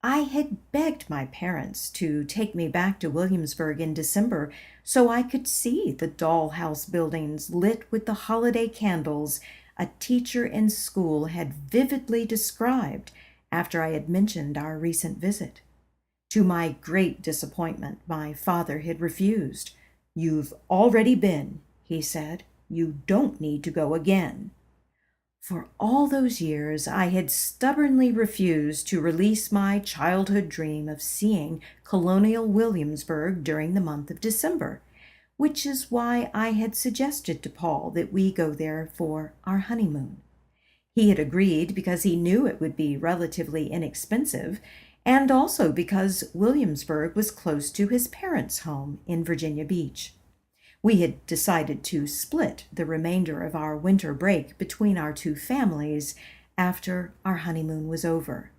I had begged my parents to take me back to Williamsburg in December so I could see the dollhouse buildings lit with the holiday candles a teacher in school had vividly described after I had mentioned our recent visit. To my great disappointment, my father had refused. "You've already been," he said. You don't need to go again." For all those years, I had stubbornly refused to release my childhood dream of seeing colonial Williamsburg during the month of December, which is why I had suggested to Paul that we go there for our honeymoon. He had agreed because he knew it would be relatively inexpensive, and also because Williamsburg was close to his parents' home in Virginia Beach. We had decided to split the remainder of our winter break between our two families after our honeymoon was over.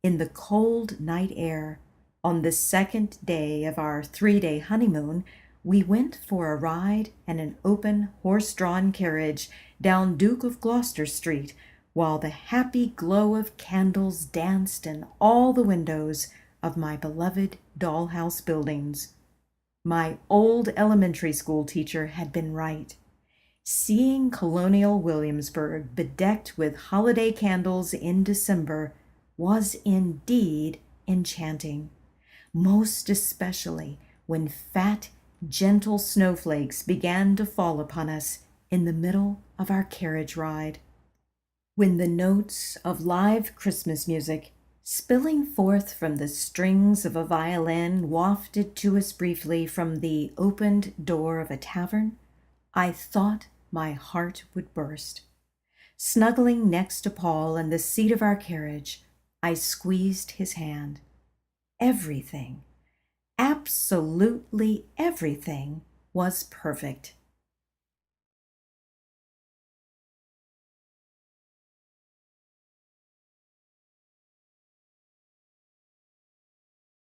In the cold night air, on the second day of our 3-day honeymoon, we went for a ride in an open horse-drawn carriage down Duke of Gloucester Street, while the happy glow of candles danced in all the windows of my beloved dollhouse buildings. My old elementary school teacher had been right. Seeing colonial Williamsburg bedecked with holiday candles in December was indeed enchanting, most especially when fat, gentle snowflakes began to fall upon us in the middle of our carriage ride. When the notes of live Christmas music, spilling forth from the strings of a violin, wafted to us briefly from the opened door of a tavern, I thought my heart would burst. Snuggling next to Paul in the seat of our carriage, I squeezed his hand. Everything, absolutely everything, was perfect.